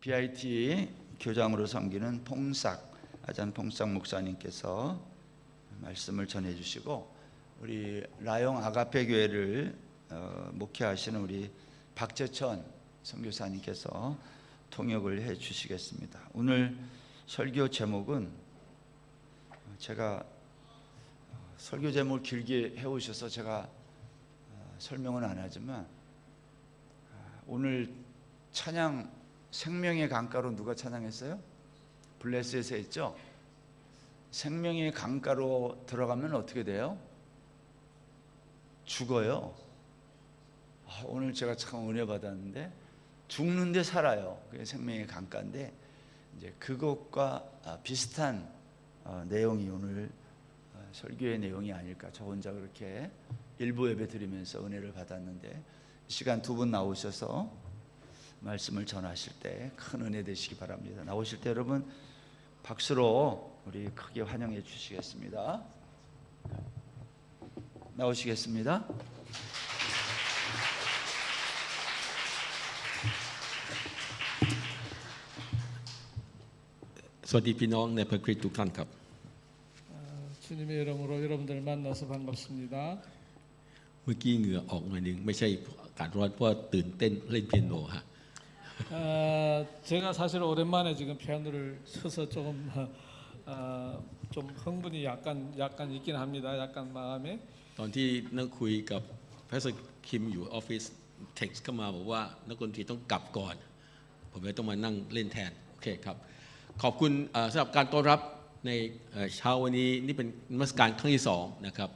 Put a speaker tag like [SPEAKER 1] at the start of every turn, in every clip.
[SPEAKER 1] BIT 교장으로 섬기는 아잔 봉삭 목사님께서 말씀을 전해주시고, 우리 라용 아가페 교회를 목회하시는 우리 박재천 선교사님께서 통역을 해 주시겠습니다. 오늘 설교 제목은, 제가 설교 제목을 길게 해오셔서 제가 설명은 안 하지만, 오늘 찬양 생명의 강가로 누가 찬양했어요? 블레스에서 했죠? 생명의 강가로 들어가면 어떻게 돼요? 죽어요. 오늘 제가 참 은혜 받았는데, 죽는데 살아요. 그게 생명의 강가인데, 이제 그것과 비슷한 내용이 오늘 설교의 내용이 아닐까. 저 혼자 그렇게 일부 예배 드리면서 은혜를 받았는데, 시간 두 분 나오셔서 말씀을 전하실 때 큰 은혜 되시기 바랍니다. 나오실 때 여러분 박수로 우리 크게 환영해 주시겠습니다. 나오시겠습니다.
[SPEAKER 2] 주님의 이름으로 여러분들 만나서 반갑습니다.
[SPEAKER 3] เมื่อกี้เหงื่อออกหน่อยนึงไม่ใช่อากาศร้อนเพราะว่าตื่นเต้นเล่นเปียโนฮะ
[SPEAKER 2] 제가 사실 오랜만에 지금 피아노를 쳐서 조금 좀 흥분이 약간 있긴 합니다. 약간 마음에.
[SPEAKER 3] ตอนที่นั่งคุยกับพระคิมอยู่ออฟฟิศเท็กซ์เข้ามาบอกว่านักดนตรีต้องกลับก่อนผมเลยต้องมานั่งเล่นแทนโอเคครับขอบคุณสำหรับการต้อนรับในเช้าวันนี้นี่เป็นนมัสการครั้งที่2นะครับ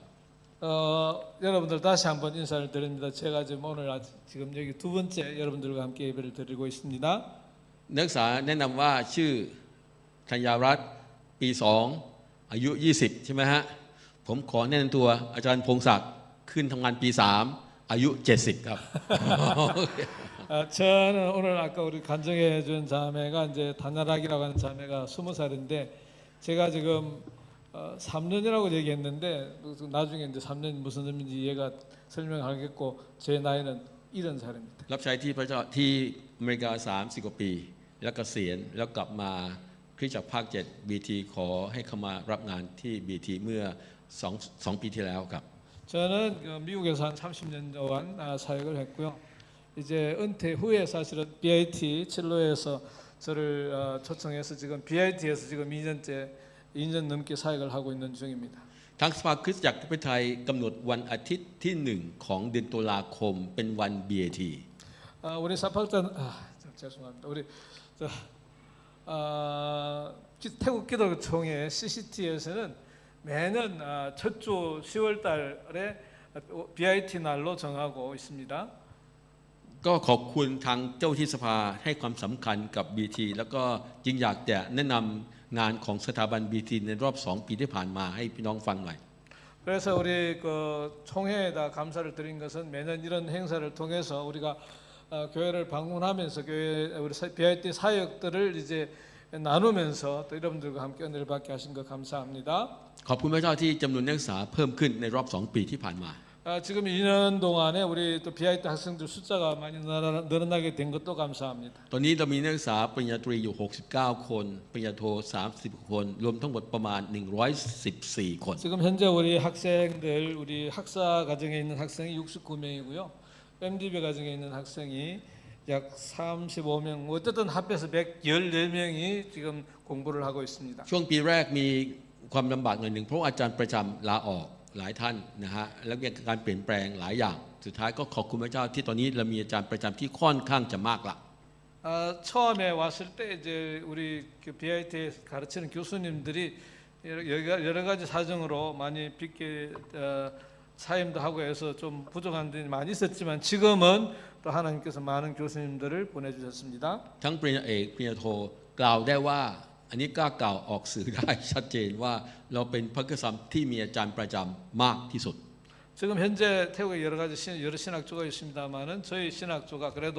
[SPEAKER 2] 여러분들 다시 한번 인사를 드립니다. 제가 지금 오늘 지금 여기 두 번째 여러분들과 함께 예배를 드리고 있습니다.
[SPEAKER 3] นักศึกษาแนะนำว่าชื่อธัญญารัตน์ปี2อายุ20ใช่ไหมฮะผมขอแนะนำตัวอาจารย์พงศักดิ์ขึ้นทำงานปี3อายุ70ครับ
[SPEAKER 2] 저는 오늘 아까 우리 간증해 준 자매가 이제 단나락이라고 하는 자매가 20살인데 제가 지금 3년이라고 얘기했는데 나중에 이제 3년 무슨 의미인지 얘가 설명하겠고 제 나이는 70살입니다.
[SPEAKER 3] รับใช้ที่พระเจ้าที่อเมริกา30กว่าปีแล้วเกษียณแล้วกลับมาคริสตจักรภาค7 BT ขอให้เข้ามารับงานที่ BT เมื่อ2ปีที่แล้วครับ
[SPEAKER 2] 저는 미국에서 한 30년 동안 사역을 했고요. 이제 은퇴 후에 사실은 BIT 첼로에서 저를 초청해서 지금 BIT에서 지금 2년 넘게 사역을 하고 있는 중입니다.
[SPEAKER 3] ทางสภาคริสตจักรประเทศไทยกำหนดวันอาทิตย์ที่1ของเดือนตุลาคมเป็นวัน BAT
[SPEAKER 2] 우리 사팍단 죄송합니다. 우리 태국 기독교총회 CCT에서는 매년 첫 주 10월 달에 BIT 날로 정하고 있습니다.
[SPEAKER 3] ก็ขอบคุณทางเจ้าที่สภาให้ความสำคัญกับ BT แล้วก็จึงอยากจะแนะนำงานของสถาบัน BT ในรอบ2ปีที่ผ่านมาให้พี่น้องฟังหน่อย
[SPEAKER 2] 그래서 우리 그 총회에다 감사를 드린 것은 매년 이런 행사를 통해서 우리가 교회를 방문하면서 교회 우리 BIT 사역들을 이제 나누면서 또 여러분들과 함께 은혜를 받게 하신 것 감사합니다.
[SPEAKER 3] ขอบคุณพระเจ้าที่จำนวนนักศึกษาเพิ่มขึ้นในรอบ2ปีที่ผ่านมา
[SPEAKER 2] 지금 2년 동안에 우리 또 BIT 학생들 숫자가 많이 늘어나게 된 것도 감사합니다.
[SPEAKER 3] ตอนนี้เรามีนักศึกษาปริญญาตรีอยู่69คนปริญญาโท30คนรวมทั้งหมดประมาณ114คน
[SPEAKER 2] 지금 현재 우리 학생들 우리 학사 과정에 있는 학생이 69명이고요. MDB 과정에 있는 학생이 약 35명, 어쨌든 합해서 114명이 지금 공부를 하고 있습니다.
[SPEAKER 3] ช่วงปีแรกมีความลำบากหน่อยหนึ่งเพราะอาจารย์ประจำลาออกหลายท่านนะฮะแล้วมีการเปลี่ยนแปลงหลายอย่างสุดท้ายก็ขอบคุณพระเจ้าที่ตอนนี้เรามีอาจารย์ประจำที่ค่อนข้างจะมากละ
[SPEAKER 2] 처음에 왔을 때 이제 우리 BIT에 가르치는 교수님들이 여러 가지 사정으로 많이 빚게 사임도 하고 해서 좀 부족한 점이 많이 있었지만 지금은 또 하나님께서 많은 교수님들을 보내주셨습니다.
[SPEAKER 3] ทั้งปริญญาเอกปริญญาโทกล่าวได้ว่าอันนี้กล้ากล่าวออกสื่อได้ชัดเจนว่าเราเป็นพระกษัตริย์ที่มีอาจารย์ประจำมากที่สุด
[SPEAKER 2] 지금 현재 태국에 여러 신학조가 있습니다만은 저희 신학조가 그래도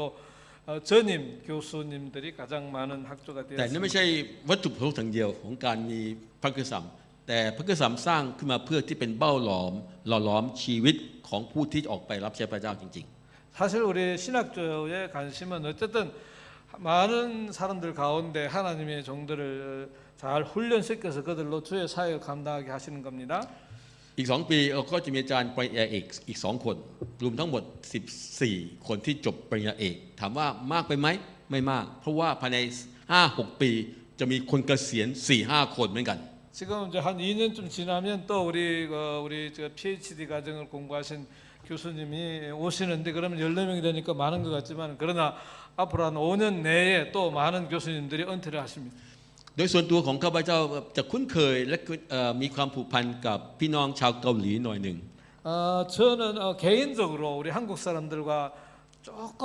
[SPEAKER 2] 전임 교수님들이 가장 많은 학조가
[SPEAKER 3] แต่นั่นไม่
[SPEAKER 2] 되었습니다.
[SPEAKER 3] ใช่วัตถุประสงค์อย่างเดียวของการมีพระกษัตริย์แต่พระกษัตริย์สร้างขึ้นมาเพื่อที่เป็นเบ้าหลอมหล่อหลอมชีวิตของผู้ที่ออกไปรับใช้พระเจ้าจริง
[SPEAKER 2] 사실 우리 신학조의 관심은 어쨌든 많은 사람들 가운데 하나님의 종들을 잘 훈련시켜서 그들로 주의 사역을 감당하게 하시는 겁니다.
[SPEAKER 3] อีก2 ปีเราก็จะมีอาจารย์ปริญญาเอกอีก2 คนรวมทั้งหมด14 คนที่จบปริญญาเอกถามว่ามากไปไหมไม่มากเพราะว่าภายใน 5-6 ปีจะมีคนเกษียณ 4-5 คนเหมือนกัน
[SPEAKER 2] 지금 이제 한 2년쯤 지나면 또 우리 저 PhD 과정을 공부하신 교수님이 오시는데 그러면 14명이 되니까 많은 것 같지만 그러나 앞으로 한 5년 내에 또 많은 교수님들이 은퇴를 하십니다.
[SPEAKER 3] โดยส่วนตัวของข้าพเจ้าจะคุ้นเคยและมีความผูกพันกับพี่น้องชาวเกาหลีหน่อยหนึ่ง
[SPEAKER 2] 저는 개인적으로 우리 한국 사람들과 조금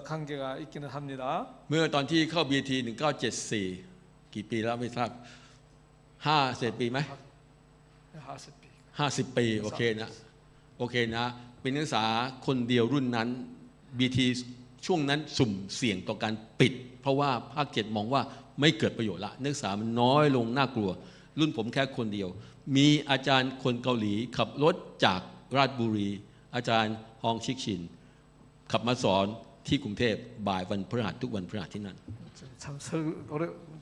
[SPEAKER 2] 관계가 있기는 합니다.
[SPEAKER 3] เมื่อตอนที่เข้า BT 1974กี่ปีแล้วไม่ทราบ50 ปีไหม
[SPEAKER 2] 50ปี
[SPEAKER 3] 50 ปีโอเคนะโอเคนะเป็นนักศึกษาคนเดียวรุ่นนั้น BT ช่วงนั้นสุ่มเสี่ยงต่อการปิดเพราะว่าภาค 7มองว่าไม่เกิดประโยชน์ละนักศึกษามันน้อยลงน่ากลัวรุ่นผมแค่คนเดียวมีอาจารย์คนเกาหลีขับรถจากราชบุรีอาจารย์ฮองชิกชินขับมาสอนที่กรุงเทพบ่ายวันพฤหัสทุกวันพฤหัสที่นั่น
[SPEAKER 2] 참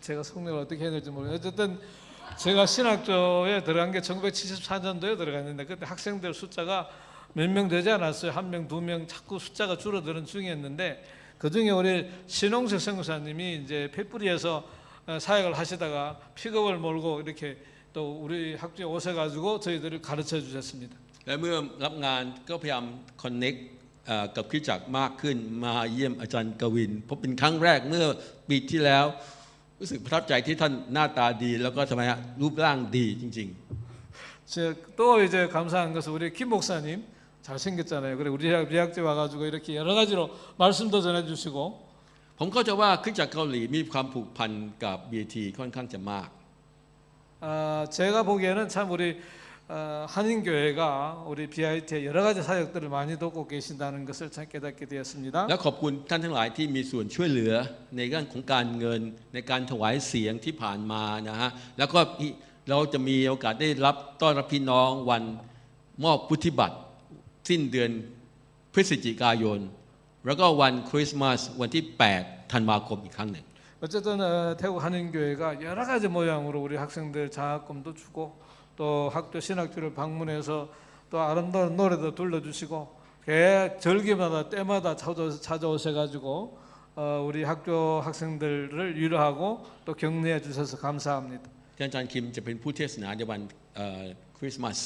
[SPEAKER 2] 제가 성명을 어떻게 해야 될지 모르겠어요. 어쨌든 제가 신학교에 들어간 게 1974년도에 들어갔는데 그때 학생들 숫자가 몇 명 되지 않았어요. 1명, 2명 자꾸 숫자가 줄어드는 중이었는데 그 중에 우리 신홍석 선교사님이 이제 펫뿌리에서 사역을 하시다가 픽업을 몰고 이렇게 또 우리 학교에 오셔가지고 저희들을 가르쳐 주셨습니다.
[SPEAKER 3] และเมื่อรับงานก็พยายามคอนเน็กกับคริสตจักรมากขึ้นมาเยี่ยมอาจารย์กวินเพราะเป็นครั้งแรกเมื่อปีที่แล้วรู้สึกประทับใจที่ท่านหน้าตาดีแล้วก็ทำไมรูปร่างดีจริง
[SPEAKER 2] 또 이제 감사한 것은 우리 김 목사님 잘생겼잖아요. 그래 우리 대학교 와가지고 이렇게 여러 가지로 말씀도 전해주시고
[SPEAKER 3] ๆผมเข้าใจว่าคริสตจักรเกาหลีมีความผูกพันกับ BT ค่อนข้างจะมาก
[SPEAKER 2] 제가 보기에는 참 우리 한인교회가 우리 BIT에 여러 가지 사역들을 많이 돕고 계신다는 것을 참 깨닫게 되었습니다.
[SPEAKER 3] และขอบคุณท่านทั้งหลายที่มีส่วนช่วยเหลือในเรื่องของการเงินในการถวายเสียงที่ผ่านมานะฮะแล้วก็เราจะมีโอกาสได้รับต้อนรับพี่น้องวันมอบพุทธิบัตรสิ้นเดือนพฤศจิกายนแล้วก็วันคริสต์มาสวันที่8ธันวาคมอีกครั้งหนึ่ง
[SPEAKER 2] 어쨌든 태국 한인교회가 여러 가지 모양으로 우리 학생들 장학금도 주고 또 학교 신학교를 방문해서 또 아름다운 노래도 들려주시고 절기마다 때마다 찾아오셔가지고 우리 학교 학생들을 위로하고 또 격려해 주셔서 감사합니다.
[SPEAKER 3] อาจารย์คิมจะเป็นผู้เทศนาในวันคริสต์มาส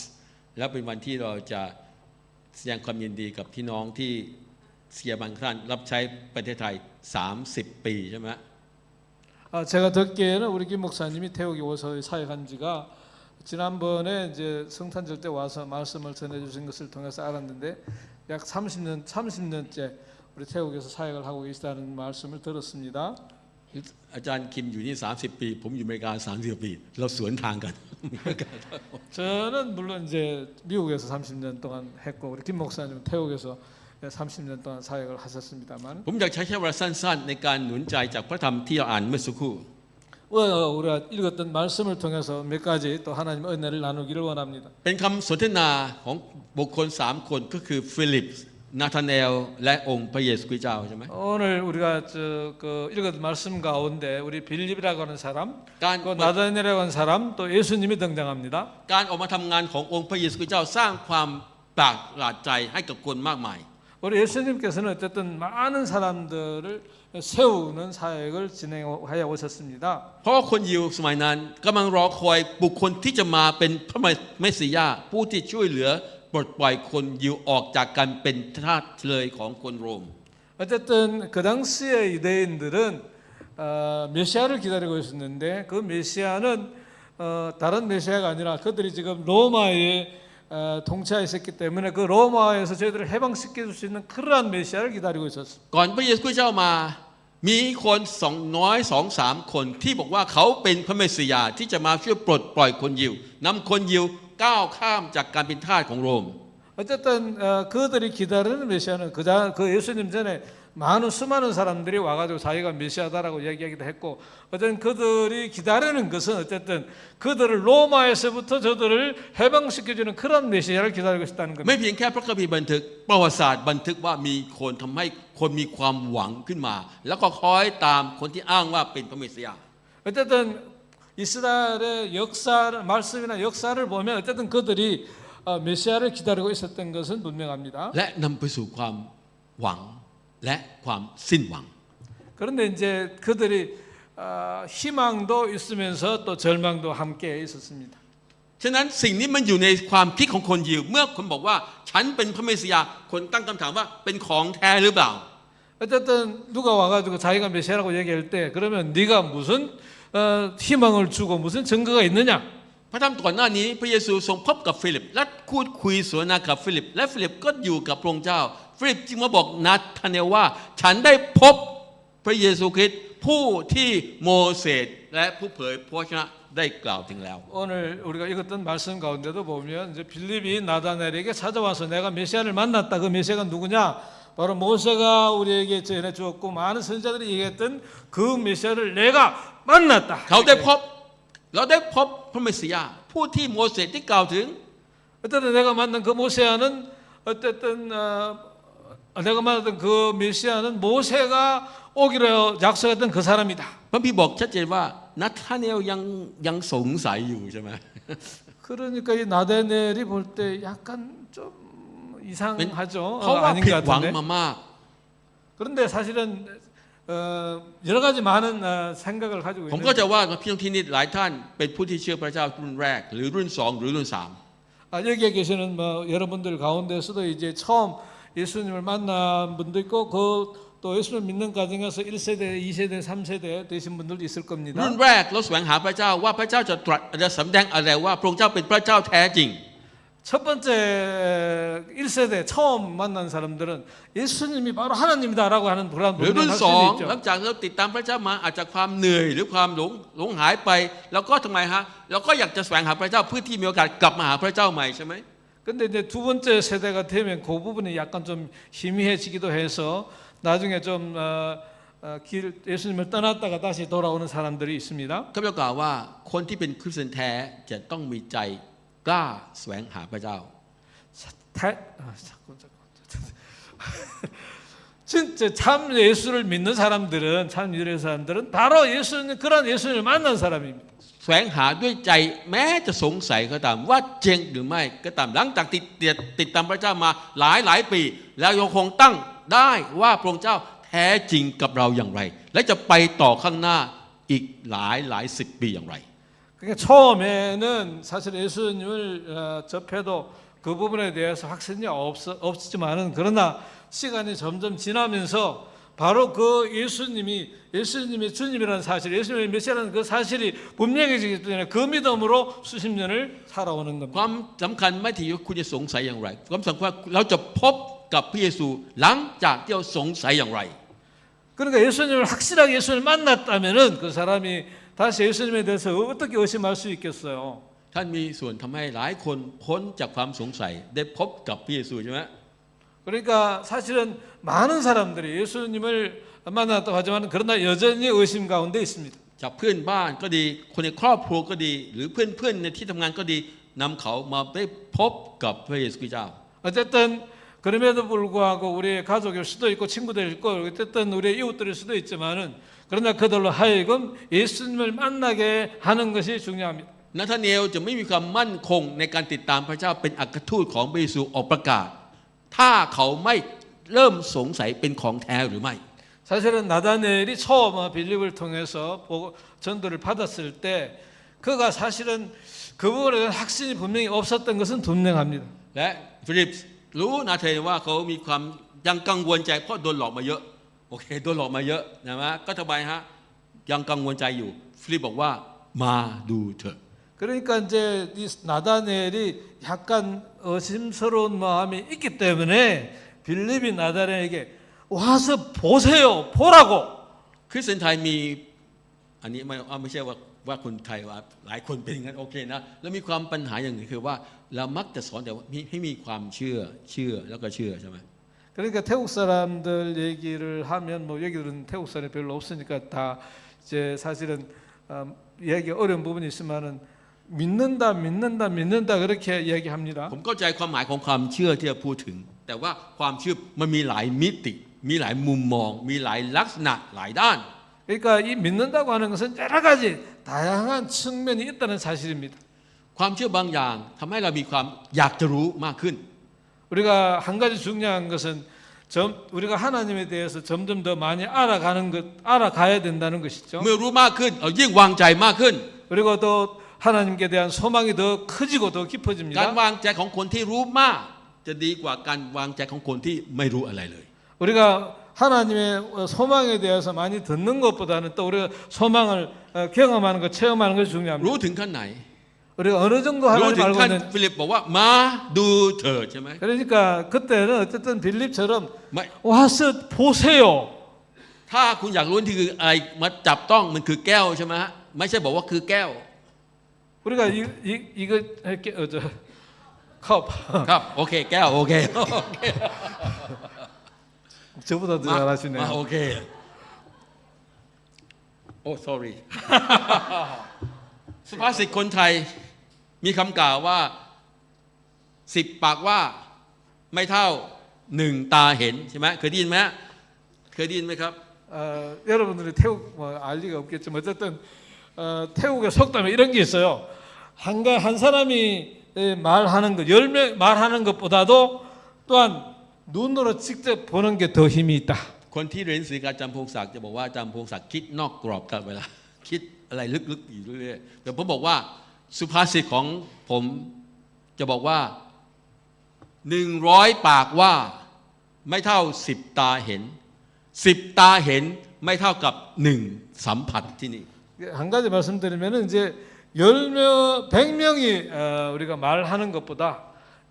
[SPEAKER 3] และเป็นวันที่เราจะแสดงความยินดีกับพี่น้องที่เสียบางท่านรับใช้ประเทศไทย30 ปีใช่ไหม
[SPEAKER 2] 제가 듣기에는 우리 김 목사님이 태국에 와서 사역한 지가 지난번에 이제 성탄절 때 와서 말씀을 전해주신 것을 통해서 알았는데 약 30년째 우리 태국에서 사역을 하고 계시다는 말씀을 들었습니다.
[SPEAKER 3] อาจารย์คิมอยู่นี่30 ปีผมอยู่อเมริกา30 ปีเราสวนทางกัน
[SPEAKER 2] 저는 물론 이제 미국에서 30년 동안 했고 우리 김 목사님은 태국에서 30년 동안 사역을 하셨습니다만
[SPEAKER 3] ผมอยากใช้แค่เวลาสั้นๆในการหนุนใจจากพระธรรมที่เราอ่านเมื่อสักครู่
[SPEAKER 2] 우리가 읽었던 말씀을 통해서 몇 가지 또 하나님 은혜를 나누기를 원합니다.
[SPEAKER 3] เป็นคำสนทนาของบุคคล3 คนก็คือฟิลิปนาธาเนลและองค์พระเยซูคริสต์เจ้าใช่ไหม
[SPEAKER 2] 오늘 우리가 읽었던 말씀 가운데 우리 빌립이라고 하는 사람,
[SPEAKER 3] 간-
[SPEAKER 2] 그 나다니엘이라고 하는 사람, 또 예수님이 등장합니다.
[SPEAKER 3] การออกมาทำงานขององค์พระเยซูคริสต์เจ้าสร้างความประหลาดใจให้กับคนมากมาย
[SPEAKER 2] 우리 예수님께서는 어쨌든 많은 사람들을 세우는 사역을 진행하여 오셨습니다.
[SPEAKER 3] เพราะว่าคนยิวสมัยนั้นกำลังรอคอยบุคคลที่จะมาเป็นพระเมสสิยาผู้ที่ช่วยเหลือปลดปล่อยคนยิวออกจากการเป็นทาสเลยของคนโรม
[SPEAKER 2] 어쨌든 그 당시의 유대인들은 메시아를 기다리고 있었는데 그 메시아는 다른 메시아가 아니라 그들이 지금 로마에 통치하에 있었기 때문에 그 로마에서 저희들을 해방시켜 줄 수 있는 그러한 메시아를 기다리고 있었습니다.
[SPEAKER 3] ก่อนพระเยซูคริสต์เจ้ามามีคนน้อย 2-3 คนที่บอกว่าเขาเป็นพระเมสสิยาที่จะมาช่วยปลดปล่อยคนยิวนำคนยิวก้าวข้ามจากการเป็นทาสของโรม
[SPEAKER 2] 어쨌든 그들이 기다리는 메시아는 그 예수님 전에 수많은 사람들이 와가지고 자기가 메시아다라고 얘기하기도 했고, 어쨌든 그들이 기다리는 것은 어쨌든 그들을 로마에서부터 저들을 해방시켜주는 그런 메시아를 기다리고 있다는
[SPEAKER 3] ไม่
[SPEAKER 2] 겁니다.
[SPEAKER 3] เพียงแค่พระคัมภีร์บันทึกประวัติศาสตร์บันทึกว่ามีคนทำให้คนมีความหวังขึ้นมา แล้วก็คอยตามคนที่อ้างว่าเป็นพระเมสสิยา
[SPEAKER 2] 어쨌든 이스라엘의 말씀이나 역사를 보면 어쨌든 그들이 메시아를 기다리고 있었던 것은 분명합니다.
[SPEAKER 3] และนำไปสู่ความหวังและความสิ้นหวัง
[SPEAKER 2] 그런데 이제 그들이 희망도 있으면서 또 절망도 함께 있었습니다.
[SPEAKER 3] ฉะนั้นสิ่งนี้มันอยู่ในความคิดของคนยิวเมื่อคนบอกว่าฉันเป็นพระเมสสิยาคนตั้งคำถามว่าเป็นของแท้หรือเปล่า
[SPEAKER 2] 어쨌든 누가 와가지고 자기가 메시아라고 얘기할 때 그러면 네가 무슨 희망을 주고 무슨 증거가 있느냐?
[SPEAKER 3] พระธรรมก่อนหน้านี้พระเยซูทรงพบกับฟิลิปและพูดคุยสนทนากับฟิลิปและฟิลิปก็อยู่กับพระองค์เจ้าฟิลิปจึงมาบอกนาธาเนลว่าฉันได้พบพระเยซูคริสต์ผู้ที่โมเสสและผู้เผยพระวจนะได้กล่าวถึงแล้ว
[SPEAKER 2] 오늘 우리가 읽었던 말씀 가운데도 보면 이제 빌립이 나다나엘에게 찾아와서 내가 메시아를 만났다. 그 메시아가 누구냐? 바로 모세가 우리에게 전해 주었고 많은 선지자들이 얘기했던 그 메시아를 내가 만났다.
[SPEAKER 3] เขาได้พบเราได้พบพระเมสสิยาผู้ที่โมเสสได้กล่าวถึง
[SPEAKER 2] 어쨌든 내가 만난 그 모세아는 어쨌든 내가 만났던 그 메시아는 모세가 오기로 약속했던 그 사람이다.
[SPEAKER 3] พระพี่บอกชัดเจนว่านาธาเนลยังสงสัยอยู่ใช่ไหม
[SPEAKER 2] 그러니까 이 나다나엘이 볼 때 약간 좀 이상하죠.
[SPEAKER 3] เพราะว่า
[SPEAKER 2] 아닌
[SPEAKER 3] ผิด
[SPEAKER 2] 것
[SPEAKER 3] หวัง
[SPEAKER 2] 같은데.
[SPEAKER 3] มามาก
[SPEAKER 2] 그런데 사실은 여러 가지 많은 생각을 가지고
[SPEAKER 3] ผม
[SPEAKER 2] 있는.
[SPEAKER 3] ก็จะว่าพี่น้องที่นี่หลายท่านเป็นผู้ที่เชื่อพระเจ้ารุ่นแรกหรือรุ่นสองหรือรุ่นสาม
[SPEAKER 2] 여기에 계시는 뭐 여러분들 가운데서도 이제 처음 예수님을 만난 분도 있고 또 예수를 믿는 과정에서 1세대, 2세대, 3세대 되신 분들도 있을
[SPEAKER 3] รุ่น
[SPEAKER 2] 겁니다.
[SPEAKER 3] แรกเราแสวงหาพระเจ้าว่าพระเจ้าจะตรัสจะสำแดงอะไรว่าพระองค์เจ้าเป็นพระเจ้าแท้จริง
[SPEAKER 2] 첫 번째 1세대 처음 만난 사람들은 예수님이 바로 하나님이다라고 하는 그런
[SPEAKER 3] หรือรุ่น
[SPEAKER 2] 분들이
[SPEAKER 3] สอง
[SPEAKER 2] 있죠.
[SPEAKER 3] หลังจากเราติดตามพระเจ้ามาอาจจะความเหนื่อยหรือความหลงหายไปแล้วก็ทำไมฮะเราก็อยากจะแสวงหาพระเจ้าเพื่อที่มีโอกาสกลับมาหาพระเจ้าใหม่ใช่ไหม
[SPEAKER 2] 근데 이제 두 번째 세대가 되면 그 부분이 약간 좀 희미해지기도 해서 나중에 좀 예수님을 떠났다가 다시 돌아오는 사람들이 있습니다.
[SPEAKER 3] ข้าพเจ้ากล่าวว่าคนที่เป็นคริสเตียนแท้จะต้องมีใจกล้าแสวงหาพระเจ้า
[SPEAKER 2] 자꾸. 진짜 참 예수를 믿는 사람들은 참 믿는 사람들은 바로 예수님 그런 예수님을 만난 사람입니다.
[SPEAKER 3] แสวงหาด้วยใจแม้จะสงสัยก็ตามว่าจริงหรือไม่ก็ตามหลังจากติดตามพระเจ้ามาหลายปีแล้วยังคงตั้งได้ว่าพระองค์เจ้าแท้จริงกับเราอย่างไร และจะไปต่อข้างหน้าอีกหลายสิบปีอย่างไร
[SPEAKER 2] 그러니까 처음에는 사실 예수님을 접해도 그 부분에 대해서 확신이 없었지만은 그러나 시간이 점점 지나면서 바로 그 예수님이 주님이라는 사실, 예수님이 메시아라는 그 사실이 분명해지기 때문에 그 믿음으로 수십 년을 살아오는
[SPEAKER 3] ค
[SPEAKER 2] 겁니다.
[SPEAKER 3] วามสำคัญไม่ที่ว่าคุณจะสงสัยอย่างไรความสำคัญว่าเราจะพบกับพระเยซูหลังจากที่เราสงสัยอย่างไร
[SPEAKER 2] 그러니까 예수님을 확실하게 예수님을 만났다면은 그 사람이 다시 예수님에 대해서 어떻게 의심할 수 있겠어요?
[SPEAKER 3] ท่านมีส่วนทำให้หลายคนพ้นจากความสงสัยได้พบกับพระเยซูใช่ไหม
[SPEAKER 2] 그러니까 사실은 많은 사람들이 예수님을 만났다고 하지만 그러나 여전히 의심 가운데 있습니다.
[SPEAKER 3] จากเพื่อนบ้านก็ดีคนในครอบครัวก็ดีหรือเพื่อนในที่ทำงานก็ดีนำเขามาได้พบกับพระเยซูคริสต์เจ้า
[SPEAKER 2] 어쨌든 그럼에도 불구하고 우리의 가족일 수도 있고 친구들일 있고 어쨌든 우리의 이웃들일 수도 있지만은 그러나 그들로 하여금 예수님을 만나게 하는 것이 중요합니다.
[SPEAKER 3] นาธาเนลจะไม่มีความมั่นคงในการติดตามพระเจ้าเป็นอัครทูตของพระเยซูออกประกาศถ้าเขาไม่เริ่มสงสัยเป็นของแท้หรือไม่
[SPEAKER 2] 사실은 나다나엘이 처음 빌립을 통해서 전도를 받았을 때 그가 사실은 그 부분에 대한 확신이 분명히 없었던 것은 분명합니다.
[SPEAKER 3] และฟิลิปรู้นาธาเนลว่าเขามีความยังกังวลใจเพราะโดนหลอกมาเยอะโอเคโดนหลอกมาเยอะนะฮะก็ทำไมฮะยังกังวลใจอยู่ฟิลิปบอกว่ามาดูเถอะ
[SPEAKER 2] 그러니까 이제 이 나다나엘이 약간 의심스러운 마음이 있기 때문에 빌립이 나다나엘에게 와서 보세요, 보라고.
[SPEAKER 3] คริสเตียนไทยมีอันนี้ไม่ใช่ว่า ว่าคนไทยว่าหลายคนเป็นอย่างนั้นโอเคนะแล้วมีความปัญหาอย่างหนึงคือว่าเรามักจะสอนแต่ว่าให้มีความเชื่อแล้วก็เชื่อใช่ไหม
[SPEAKER 2] 그러니까 태국 사람들 얘기를 하면 뭐 여기들은 태국 사람이 별로 없으니까 다 이제 사실은 이야기 어려운 부분이 있지만은 믿는다 그렇게 이야기합니다.
[SPEAKER 3] ผมเข้าใจความหมายของความเชื่อที่จะพูดถึง แต่ว่าความเชื่อมันมีหลายมิติ มีหลายมุมมอง มีหลายลักษณะหลายด้าน
[SPEAKER 2] 그러니까 이 믿는다고 하는 것은 여러 가지 다양한 측면이 있다는 사실입니다.
[SPEAKER 3] ความเชื่อบางอย่างทำให้เรามีความอยากจะรู้มากขึ้น
[SPEAKER 2] 우리가 한 가지 중요한 것은 우리가 하나님에 대해서 점점 더 많이 알아가야 된다는 것이죠.
[SPEAKER 3] เมื่อรู้มากขึ้นยิ่งวางใจมากขึ้น
[SPEAKER 2] 그리고 또 하나님께 대한 소망이 더 커지고 더
[SPEAKER 3] การ
[SPEAKER 2] 깊어집니다.
[SPEAKER 3] วางใจของคนที่รู้มาก จะดีกว่าการวางใจของคนที่ไม่รู้อะไรเลย
[SPEAKER 2] 우리가 하나님의 소망에 대해서 많이 듣는 것보다는 또 우리가 소망을 경험하는 것, 체험하는 것이 중요합니다.
[SPEAKER 3] รู้ถึงขั้นไหน
[SPEAKER 2] 우리가 어느 정도
[SPEAKER 3] รู้
[SPEAKER 2] 하나님
[SPEAKER 3] ถึง
[SPEAKER 2] 알고
[SPEAKER 3] ขั้น
[SPEAKER 2] 있는
[SPEAKER 3] ฟิลิปบอกว่ามาดูเถิดใช่ไหม
[SPEAKER 2] 그러니까 그때는 어쨌든 빌립처럼
[SPEAKER 3] ไม่
[SPEAKER 2] 와서 보세요.
[SPEAKER 3] ถ้าคุณอยากรู้ที่คืออะไรมาจับต้องมันคือแก้วใช่ไหมฮะไม่ใช่บอกว่าคือแก้ว
[SPEAKER 2] 우리가 이거 할게 컵
[SPEAKER 3] ครับโอเคแก้วโอเค
[SPEAKER 2] 저보다 더
[SPEAKER 3] มา
[SPEAKER 2] 잘하시네요.
[SPEAKER 3] โอเคโอ้ sorry สุภาษิตคนไทยมีคำกล่าวว่า10 ปากว่าไม่เท่า1 ตาเห็นใช่ไหมเคยได้ยินไหมเคยได้ยินไหมครับ
[SPEAKER 2] 여러분들이 태국 뭐 알 리가 없겠지만 어쨌든 태국의 속담에 이런 게 있어요. 한 사람이 말하는 것, 10명 말하는 것보다도 또한 눈으로 직접 보는 게 더 힘이 있다.
[SPEAKER 3] คนที่เรียนสื่อการจำพงศักดิ์จะบอกว่าจำพงศักดิ์คิดนอกกรอบตลอดเวลาคิดอะไรลึกๆอยู่เรื่อยๆแต่ผมบอกว่าสุภาษิตของผมจะบอกว่า100 ปากว่าไม่เท่า10 ตาห็น10 ตาเห็นไม่เท่ากับ1 สัมผัสที่นี่
[SPEAKER 2] 한 가지 말씀드리면은 이제 100명이 우리가 말하는 것보다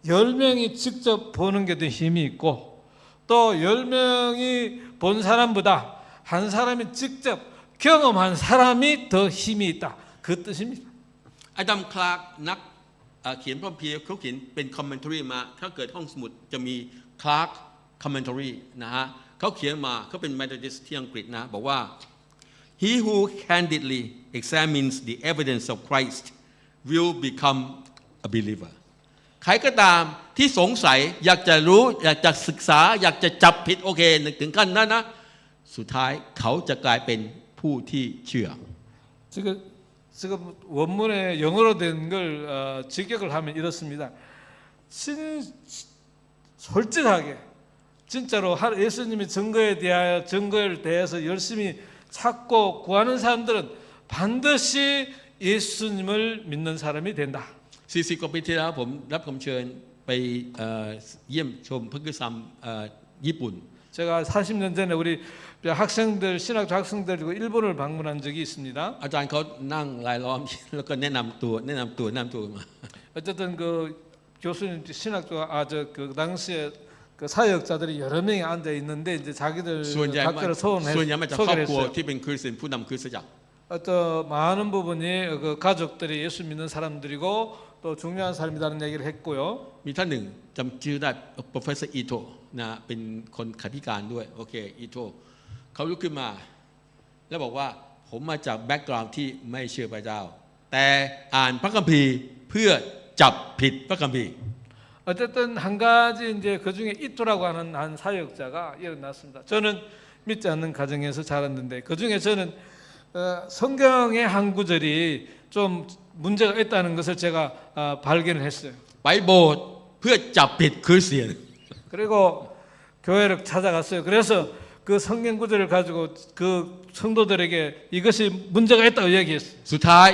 [SPEAKER 2] 10명이 직접 보는 게 더 힘이 있고 또 10명이 본 사람보다 한 사람이 직접 경험한 사람이 더 힘이 있다. 그 뜻입니다.
[SPEAKER 3] อาดัมคลาร์กนักเขียนพระคัมภีร์เขาเขียนเป็นคอมเมนต์รีมาถ้าเกิดห้องสมุดจะมีคลาร์กคอมเมนต์รีนะฮะเขาเขียนมาเขาเป็นเมธอดิสต์ที่อังกฤษนะบอกว่า He who candidly examines the evidence of Christ will become a believer ใครก็ตามที่สงสัยอยากจะรู้อยากจะศึกษาอยากจะจับผิดโอเคถึงขั้นนั้นนะสุดท้ายเขาจะกลายเป็นผู้ที่เชื่อ
[SPEAKER 2] 지금 원문에 영어로 된 걸 직역을 하면 이렇습니다. 솔직하게 진짜로 예수님의 증거에 대해서 열심히 찾고 구하는 사람들은 반드시 예수님을 믿는 사람이 된다.
[SPEAKER 3] 40 กว่าปีที่แล้วผมรับคำเชิญไปเยี่ยมชมพระกษัตริย์ญี่ปุ่น
[SPEAKER 2] 제가 40년 전에 우리 학생들 신학교 학생들이고 일본을 방문한 적이 있습니다.
[SPEAKER 3] อาจารย์เขานั่งรายล้อม แล้วก็แนะนำตัวมา
[SPEAKER 2] 어쨌든 그 교수님 신학교 그 당시에 그 사역자들이 여러 명이 앉아 있는데 이제 자기들
[SPEAKER 3] ส่วนใหญ่
[SPEAKER 2] 각자를
[SPEAKER 3] ส่วนใหญ่มาจากครอบ
[SPEAKER 2] 소개를
[SPEAKER 3] ครัว
[SPEAKER 2] 했어요.
[SPEAKER 3] ที่เป็นคริสเตียนผู้นำคริสตจักร
[SPEAKER 2] 어떤 많은 부분이 그 가족들이 예수 믿는 사람들이고 또 중요한 사람이라는 얘기를 했고요.
[SPEAKER 3] มีท่านหนึ่งจำชื่อได้ Professor Ito นะเป็นคนขัดพิการด้วยโอเคอิโตเขาลุกขึ้นมาแล้วบอกว่าผมมาจากแบ็กกราวด์ที่ไม่เชื่อพระเจ้าแต่อ่านพระคัมภีร์เพื่อจับผิดพระคัมภีร์
[SPEAKER 2] 어쨌든 한 가지 이제 그 중에 이토라고 하는 한 사역자가 일어났습니다. 저는 믿지 않는 가정에서 자랐는데 그 중에 저는 성경의 한 구절이 좀 문제가 있다는 것을 제가 발견을 했어요.
[SPEAKER 3] ไปโบสถ์เพื่อจับผิดคริสเตียน
[SPEAKER 2] 그리고 교회를 찾아갔어요. 그래서 그 성경 구절을 가지고 그 성도들에게 이것이 문제가 있다고 얘기했어요.
[SPEAKER 3] สุดท้าย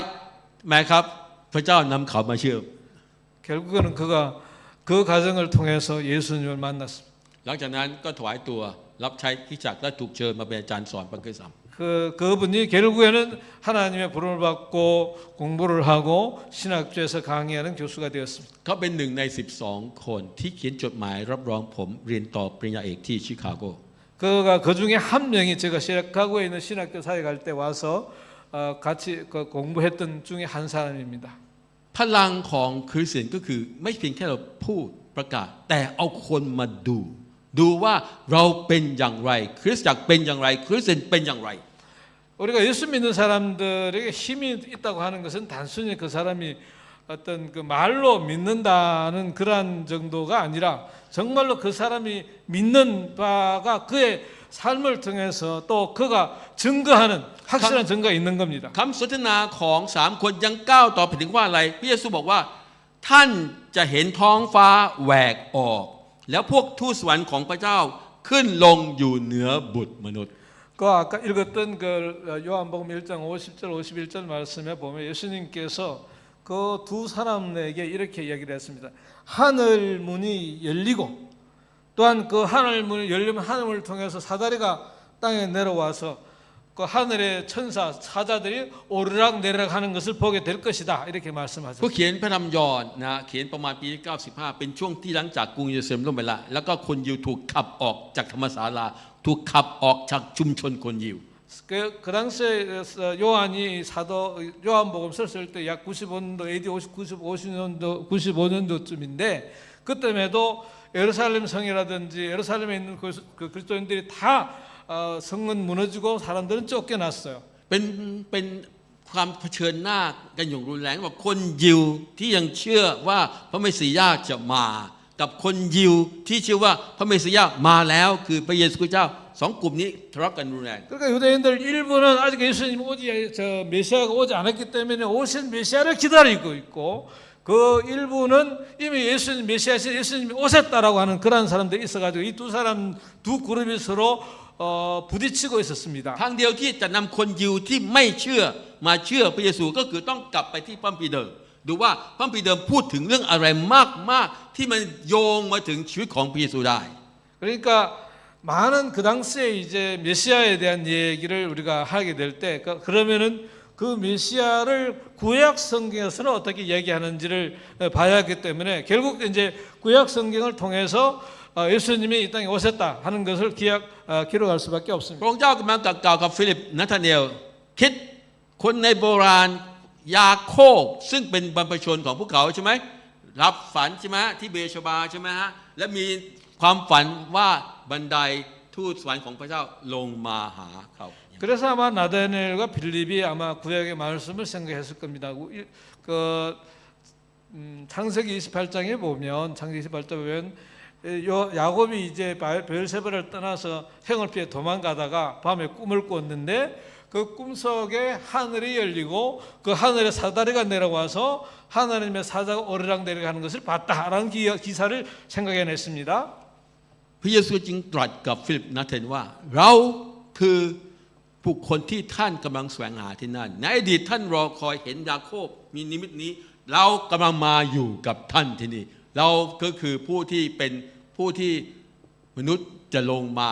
[SPEAKER 3] แม่ครับพระเจ้านำเขามาเชื่อ
[SPEAKER 2] 결국에는 그가 그 과정을 통해서 예수님을 만났습니다.
[SPEAKER 3] หลังจากนั้นก็ถวายตัวรับใช้คริสตจักรและถูกเชิญมาเป็นอาจารย์สอนพระคัมภีร์
[SPEAKER 2] 그분이 결국에는 하나님의 부름을 받고 공부를 하고 신학교에서 강의하는 교수가 되었습니다.
[SPEAKER 3] เขาเป็นหนึ่งใน12 คนที่เขียนจดหมายรับรองผมเรียนต่อปริญญาเอกที่ชิคาโก
[SPEAKER 2] 그가 그 중에 한 명이 제가 시카고에 있는 신학교 사역할 때 와서 같이 공부했던 중에 한 사람입니다.
[SPEAKER 3] พลังของคริสเตียนก็คือไม่เพียงแค่เราพูดประกาศแต่เอาคนมาดูว่าเราเป็นอย่างไรคริสตจักรเป็นอย่างไรคริสเตียนเป็นอย่างไร
[SPEAKER 2] 우리가 예수 믿는 사람들에게 힘이 있다고 하는 것은 단순히 그 사람이 어떤 그 말로 믿는다는 그러한 정도가 아니라 정말로 그 사람이 믿는 바가 그의 삶을 통해서 또 그가 증거하는 확실한 증거가 있는 겁니다.
[SPEAKER 3] คำสนทนาของ3คนยังก้าวต่อไปถึงว่าอะไรพระเยซูบอกว่าท่านจะเห็นท้องฟ้าแหวกออกแล้วพวกทูตสวรรค์ของพระเจ้าขึ้นลงอยู่เหนือบุตรมนุษย์
[SPEAKER 2] 그 아까 읽었던 그 요한복음 1장 50절 51절 말씀에 보면 예수님께서 그 두 사람에게 이렇게 이야기를 했습니다. 하늘 문이 열리고 또한 그 하늘 문이 열리면 하늘을 통해서 사다리가 땅에 내려와서 그 하늘의 천사 사자들이 오르락 내리락 하는 것을 보게 될 것이다. 이렇게
[SPEAKER 3] ผู้
[SPEAKER 2] 말씀하셨습니다.
[SPEAKER 3] เขียนพระธรรมยอห์นนะเขียนประมาณปี95เป็นช่วงที่หลังจากกรุงเยรูซาเล็มล่มไปละแล้วก็คนยิวถูกขับออกจากธรรมศาลาถูกขับออกจากชุมชนคนยิว
[SPEAKER 2] 그 당시에 요한이 사도 요한복음 썼을 때 약 95년도 AD 95년도쯤인데 그때에도 예루살렘 성이라든지 예루살렘에 있는 그 그리스도인들이 다 성은 무너지고 사람들은 쫓겨났어요.
[SPEAKER 3] เป็นความเผชิญหน้ากันอย่างรุนแรงว่าคนยิวที่ยังเชื่อว่าพระเมสสิยาจะมากับคนยิวที่เชื่อว่าพระเมสสิยามาแล้วคือพระเยซูคริสต์เจ้าสองกลุ่มนี้ทะเลาะกันรุนแรง
[SPEAKER 2] 그러니까 유대인들 일부는 아직 예수님 메시아가 오지 않았기 때문에 오신 메시아를 기다리고 있고 그 일부는 이미 예수님 메시아시 예수님이 오셨다라고 하는 그런 사람들이 있어가지고 이 두 그룹이 서로 부딪히고 있었습니다.
[SPEAKER 3] ทางเดียวที่จะนำคนยิวที่ไม่เชื่อมาเชื่อพระเยซูก็คือต้องกลับไปที่พระคัมภีร์เดิมดูว่าพระคัมภีร์เดิมพูดถึงเรื่องอะไรมากๆที่มันโยงมาถึงชีวิตของพระเยซูได้
[SPEAKER 2] 그러니까 많은 그 당시에 이제 메시아에 대한 얘기를 우리가 하게 될 때 그러면은 그 메시아를 구약 성경에서는 어떻게 얘기하는지를 봐야 하기 때문에 결국 이제 구약 성경을 통해서 예수님이 이 땅에 오셨다 하는 것을 기록할 수밖에
[SPEAKER 3] พ
[SPEAKER 2] 없습니다.
[SPEAKER 3] ระองค์เจ้ากำลังกล่าวกับฟิลิปนาธาเนลคิดคนในโบราณยาโคบซึ่งเป็นบรรพชนของพวกเขาใช่ไหมรับฝันใช่ไหมที่เบชบาใช่ไหมฮะและมีความฝันว่าบันไดทูตสวรรค์ของพระเจ้าลงมาหาเขา
[SPEAKER 2] 그래서 아마 나다니엘과 빌립이 아마 구약의 말씀을 생각했을 겁니다. 창세기 28장에 보면 야곱이 이제 베엘세바를 떠나서 형을 피해 도망가다가 밤에 꿈을 꿨는데 그 꿈속에 하늘이 열리고 그 하늘에 사다리가 내려와서 하나님의 사자가 오르락 내려가는 것을 봤다라는 기사를 생각해냈습니다.
[SPEAKER 3] พระเยซูจึงตรัสกับฟิลิปนาธาเนลว่าเราคือผู้คนที่ท่านกำลังแสวงหาที่นั่นในอดีตท่านรอคอยเห็นยาโคบมีนิมิตนี้เรากำลังมาอยู่กับท่านที่นี่เราก็คือผู้ที่เป็นผู้ที่มนุษย์จะลงมา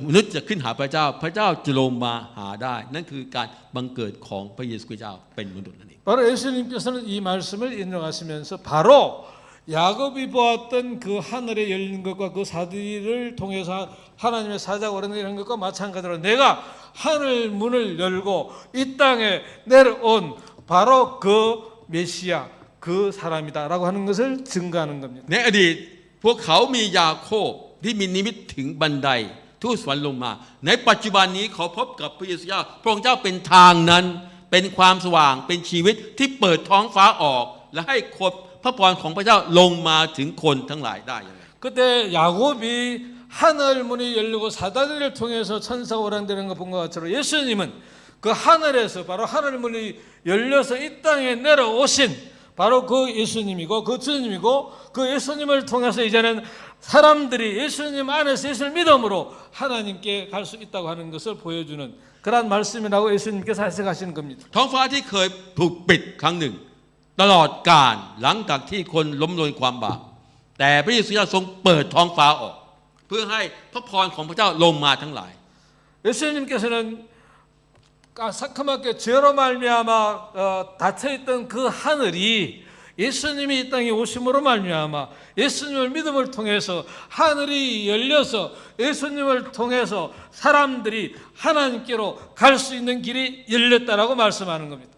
[SPEAKER 3] มนุษย์จะขึ้นหาพระเจ้าพระเจ้าจะลงมาหาได้นั่นคือการบังเกิดของพระเยซูคริสต์เจ้าเป็นมนุษย์นั่นเอง
[SPEAKER 2] 바로 예수님께서는 이 말씀을 인용하시면서 바로 야곱이 보았던 그 하늘에 열린 것과 그 사디를 통해서 하나님의 사자가 오르내리는 것과 마찬가지로 내가 하늘 문을 열고 이 땅에 내려온 바로 그 메시아 그 사람이다라고 하는 것을 증거하는 겁니다.
[SPEAKER 3] ในอดีตพวกเขามียาโคบที่มีนิมิตถึงบันไดทูตสวรรค์ลงมาในปัจจุบันนี้เขาพบกับพระเยซูเจ้าพระองค์เจ้าเป็นทางนั้นเป็นความสว่างเป็นชีวิตที่เปิดท้องฟ้าออกและให้คนพระพรของพระเจ้าลงมาถึงคนทั้งหลายได้อย่างไร
[SPEAKER 2] 그때 야곱이 하늘 문이 열리고 사다리를 통해서 천사가 오랑되는 거 본 것 것처럼 예수님은 그 하늘에서 바로 하늘 문이 열려서 이 땅에 내려오신 바로 그 예수님이고 그 주님이고 그 예수님을 통해서 이제는 사람들이 예수님 안에서 예수를 믿음으로 하나님께 갈 수 있다고 하는 것을 보여주는 그러한 말씀이라고 예수님께서 해석하시는 겁니다.
[SPEAKER 3] ท้องฟ้าที่เคยถูกปิดครั้งหนึ่งตลอดกาลหลังจากที่คนล้มลงความบาปแต่พระเยซูเจ้าทรงเปิดท้องฟ้าออกเพื่อให้พระพรของพระเจ้าลงมาทั้งหลาย
[SPEAKER 2] 예수님께서는 새카맣게 죄로 말미암아 닫혀있던 그 하늘이 예수님이 이 땅에 오심으로 말미암아 예수님을 믿음을 통해서 하늘이 열려서 예수님을 통해서 사람들이 하나님께로 갈 수 있는 길이 열렸다라고 말씀하는 겁니다.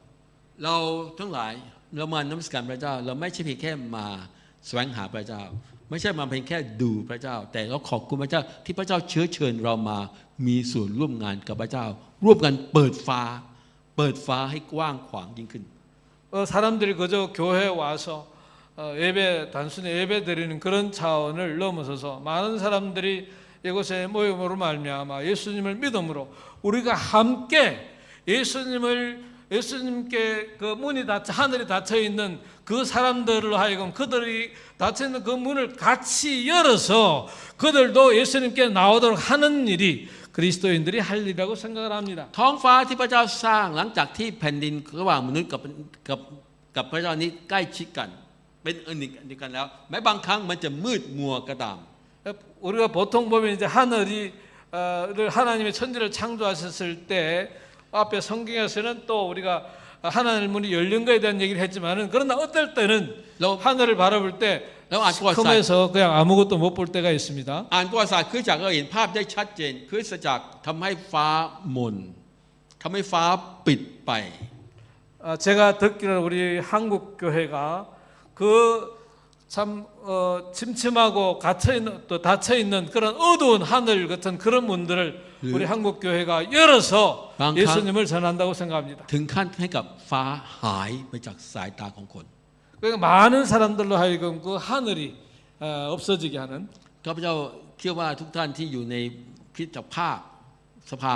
[SPEAKER 3] เราทั้งหลายเรามานมัสการพระเจ้าเราไม่ใช่เพียงแค่มาแสวงหาพระเจ้าไม่ใช่มาเพียงแค่ดูพระเจ้าแต่เราขอบคุณพระเจ้าที่พระเจ้าเชื้อเชิญเรามามีส่วนร่วมงานกับพระเจ้าร่วมกันเปิดฟ้าให้กว้างขวางยิ่งขึ้น
[SPEAKER 2] 사람들이 그저 교회에 와서 예배 단순히 예배 드리는 그런 차원을 넘어서서 많은 사람들이 이곳에 모임으로 말미암아 예수님을 믿음으로 우리가 함께 예수님께 그 문이 하늘이 닫혀 있는 그 사람들로 하여금 그들이 닫혀 있는 그 문을 같이 열어서 그들도 예수님께 나오도록 하는 일이 그리스도인들이 할 일이라고 생각을 합니다.
[SPEAKER 3] ท้องฟ้าที่พระเจ้าสร้างหลังจากที่แผ่นดินระหว่างมนุษย์กับพระเจ้านี้ใกล้ชิดกันเป็นอันหนึ่งอันเดียวกันแล้วแม้บางครั้งมันจะมืดมัวก็ตาม
[SPEAKER 2] 우리가 보통 보면 이제 하늘을 하나님의 천지를 창조하셨을 때 앞에 성경에서는 또 우리가 하나님 문이 열린 거에 대한 얘기를 했지만은 그러나 어떨 때는 하늘을 바라볼 때 시커매서 그냥 아무것도 못 볼 때가 있습니다.
[SPEAKER 3] อ่านประวัติศาสตร์คริสตจักรเราเห็นภาพได้ชัดเจนคริสตจักรทำให้ฟ้ามนทำให้ฟ้าปิดไป
[SPEAKER 2] 제가 듣기로는 우리 한국 교회가 그 참 침침하고 닫혀 있는 그런 어두운 하늘 같은 그런 문들을 우리 한국 교회가 열어서 예수님을 전한다고 생각합니다.
[SPEAKER 3] ถึงขั้นให้กับฟ้าหายไปจากสายตาของคน
[SPEAKER 2] 그러니까 많은 사람들로 하여금 그 하늘이 없어지게 하는
[SPEAKER 3] ข้าพเจ้าเชื่อว่าทุกท่านที่อยู่ในคริสตภาพสภา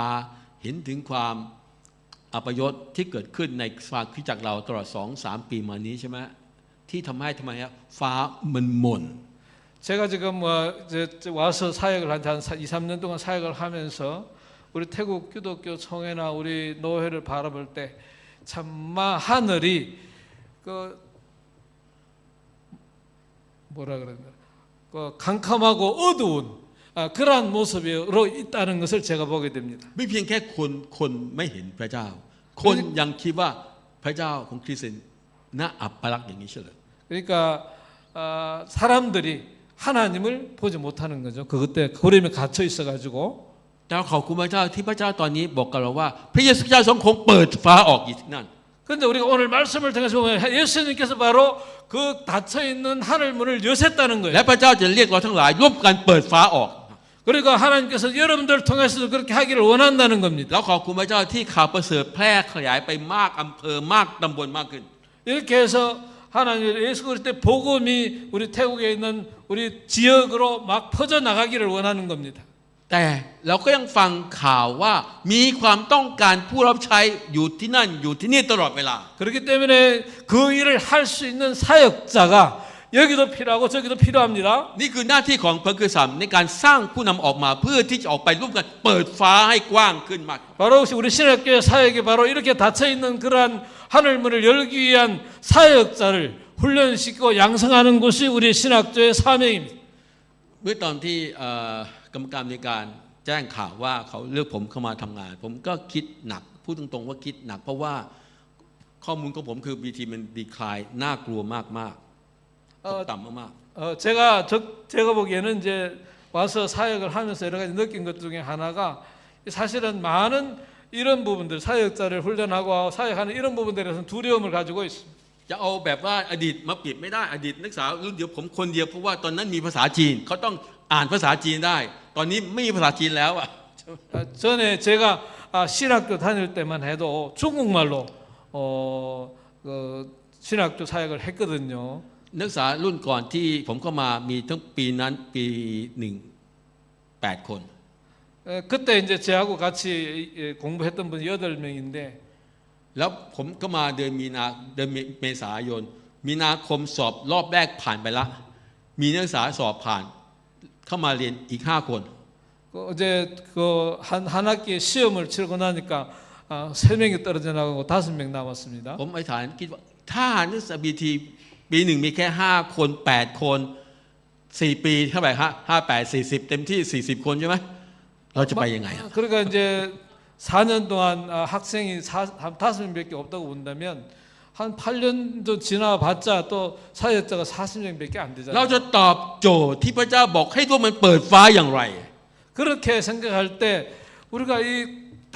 [SPEAKER 3] เห็นถึงความอัปยศที่เกิดขึ้นในสภาคริสตจักรเราตลอด 2-3 ปีมานี้ใช่ไหมที่ทำไมครับฟ้ามันหม่น
[SPEAKER 2] 제가 지금 와서 사역을 한 2-3년 동안 사역을 하면서 우리 태국 기독교 총회나 우리 노회를 바라볼 때 참마 하늘이 그 뭐라 그러나 그 캄캄하고 어두운 그러한 모습으로 있다는 것을 제가 보게 됩니다.
[SPEAKER 3] ไม่เพียงแค่คนไม่เห็นพระเจ้า คนยังคิดว่าพระเจ้าของคริสเตียนน่าอับปลักษณ์อย่างนี้เฉย
[SPEAKER 2] 그러니까 사람들이 하나님을 보지 못하는 거죠. 그때 구름에 갇혀 있어가지고.
[SPEAKER 3] แต่เราขอบคุณพระเจ้าที่พระเจ้าตอนนี้บอกกับเราว่าพระเยซูคริสต์ทรงคงเปิดฟ้าออกอยู่ที่นั่น
[SPEAKER 2] 그런데 우리가 오늘 말씀을 통해서 보면 예수님께서 바로 그 닫혀 있는 하늘 문을 여셨다는 거예요.
[SPEAKER 3] และพระเจ้าจะเรียกเราทั้งหลายร่วมกันเปิดฟ้าออก
[SPEAKER 2] 그러니까 하나님께서 여러분들 통해서도 그렇게 하기를 원한다는 겁니다.
[SPEAKER 3] แล้วขอบคุณพระเจ้าที่ข่าวประเสริฐแพร่ขยายไปมากอำเภอมากตำบลมากขึ้น
[SPEAKER 2] 이렇게 해서 하나님 예수 그리스도의 복음이 우리 태국에 있는 우리 지역으로 막 퍼져 나가기를 원하는 겁니다.
[SPEAKER 3] แต่เราก็ยังฟังข่าวว่ามีความต้องการผู้รับใช้อยู่ที่นั่นอยู่ที่นี่ตลอดเวลา
[SPEAKER 2] 그렇기 때문에 그 일을 할 수 있는 사역자가 여기도 필요하고 저기도 필요합니다.
[SPEAKER 3] นี่คือหน้าที่ของพระกษัตริย์ในการสร้างผู้นำออกมาเพื่อที่จะออกไปร่วมกันเปิดฟ้าให้กว้างขึ้นมาก
[SPEAKER 2] 바로 우리 신학교의 사역이 바로 이렇게 닫혀 있는 그러한 하늘문을 열기 위한 사역자를 훈련시키고 양성하는 것이 우리 신학교의 사명입니다.
[SPEAKER 3] เมื่อตอนที่กรรมการในการแจ้งข่าวว่าเขาเลือกผมเข้ามาทำงาน ผมก็คิดหนักพูดตรงๆว่าคิดหนักเพราะว่าข้อมูลของผมคือ BT มันดีคลายน่ากลัวมากๆตกต่ำมาก
[SPEAKER 2] 제가 보기에는 이제 와서 사역을 하면서 여러 가지 느낀 것 중에 하나가 사실은 많은 이런 부분들 사역자를 훈련하고 사역하는 이런 부분들에 대해서는 두려움을 가지고 있습니다.
[SPEAKER 3] จะเอาแบบว่าอดีตมาเปรียบไม่ได้อดีตนักศึกษารุ่นเดียวผมคนเดียวเพราะว่าตอนนั้นมีภาษาจีนเขาต้องอ่านภาษาจีนได้ตอนนี้ไม่มีภาษาจีนแล้วอ่ะ
[SPEAKER 2] 전에 제가 신학교 다닐 때만 해도 중국말로 그 신학교 사역을 했거든요.
[SPEAKER 3] นักศึกษารุ่นก่อนที่ผมเข้ามามีทั้งปีนั้นปีหนึ่ง8 คน
[SPEAKER 2] 그때 이제 저하고 같이 공부했던 분이 8명인데
[SPEAKER 3] แล้วผมก็มาเดือนเมษายนมีนาคมสอบรอบแรกผ่านไปละมีนักศึกษาสอบผ่านเข้ามาเรียนอีก5 คน
[SPEAKER 2] 어제 한 학기에 시험을 치르고 나니까 3명이 떨어져 나가고 5명 남았습니다.
[SPEAKER 3] ผมอธิษฐานคิดว่าถ้านักศึกษา BT ปีหนึ่งมีแค่5 คน8 คน4 ปีเท่าไหร่ฮะ5 8 40เต็มที่40 คนใช่ไหมเราจะไปยังไง
[SPEAKER 2] 그러니까 이제 4년 동안 학생이 5명밖에 없다고 본다면 한 한 8년도 지나봤자 또 사역자가 40명밖에 안
[SPEAKER 3] เรา
[SPEAKER 2] 되잖아요.
[SPEAKER 3] จะตอบโจทย์ที่พระเจ้าบอกให้พวกมันเปิดฟ้าอย่างไร
[SPEAKER 2] 그렇게 생각할 때 우리가 이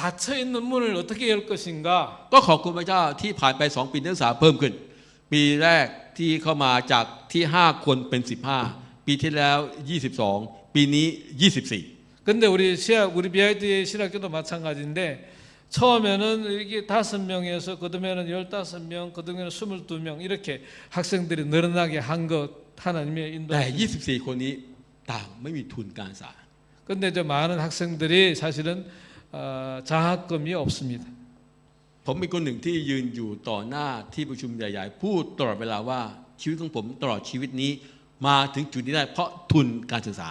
[SPEAKER 2] 닫혀 있는 문을 어떻게 열 것인가?
[SPEAKER 3] ก็ขอบคุณพระเจ้าที่ผ่านไป2 ปีนักศึกษาเพิ่มขึ้น ปีแรกที่เข้ามาจากที่5 คนเป็น 15 ปีที่แล้ว 22 ปีนี้ 24
[SPEAKER 2] 근데 우리 BID 신학교도 마찬가지인데 처음에는 이게 5명에서 그다음에는 15명, 그다음에는 22명 이렇게 학생들이 늘어나게 한 것 하나님의
[SPEAKER 3] แต่
[SPEAKER 2] 인도.
[SPEAKER 3] 24 คนนี้ต่างไม่มีทุนการศึกษา
[SPEAKER 2] 근데 이제 많은 학생들이 사실은 장학금이 없습니다.
[SPEAKER 3] ผมเป็นคนหนึ่งที่ยืนอยู่ต่อหน้าที่ประชุมใหญ่ๆพูดตลอดเวลาว่าชีวิตของผมตลอดชีวิตนี้มาถึงจุดนี้ได้เพราะทุนการศึกษา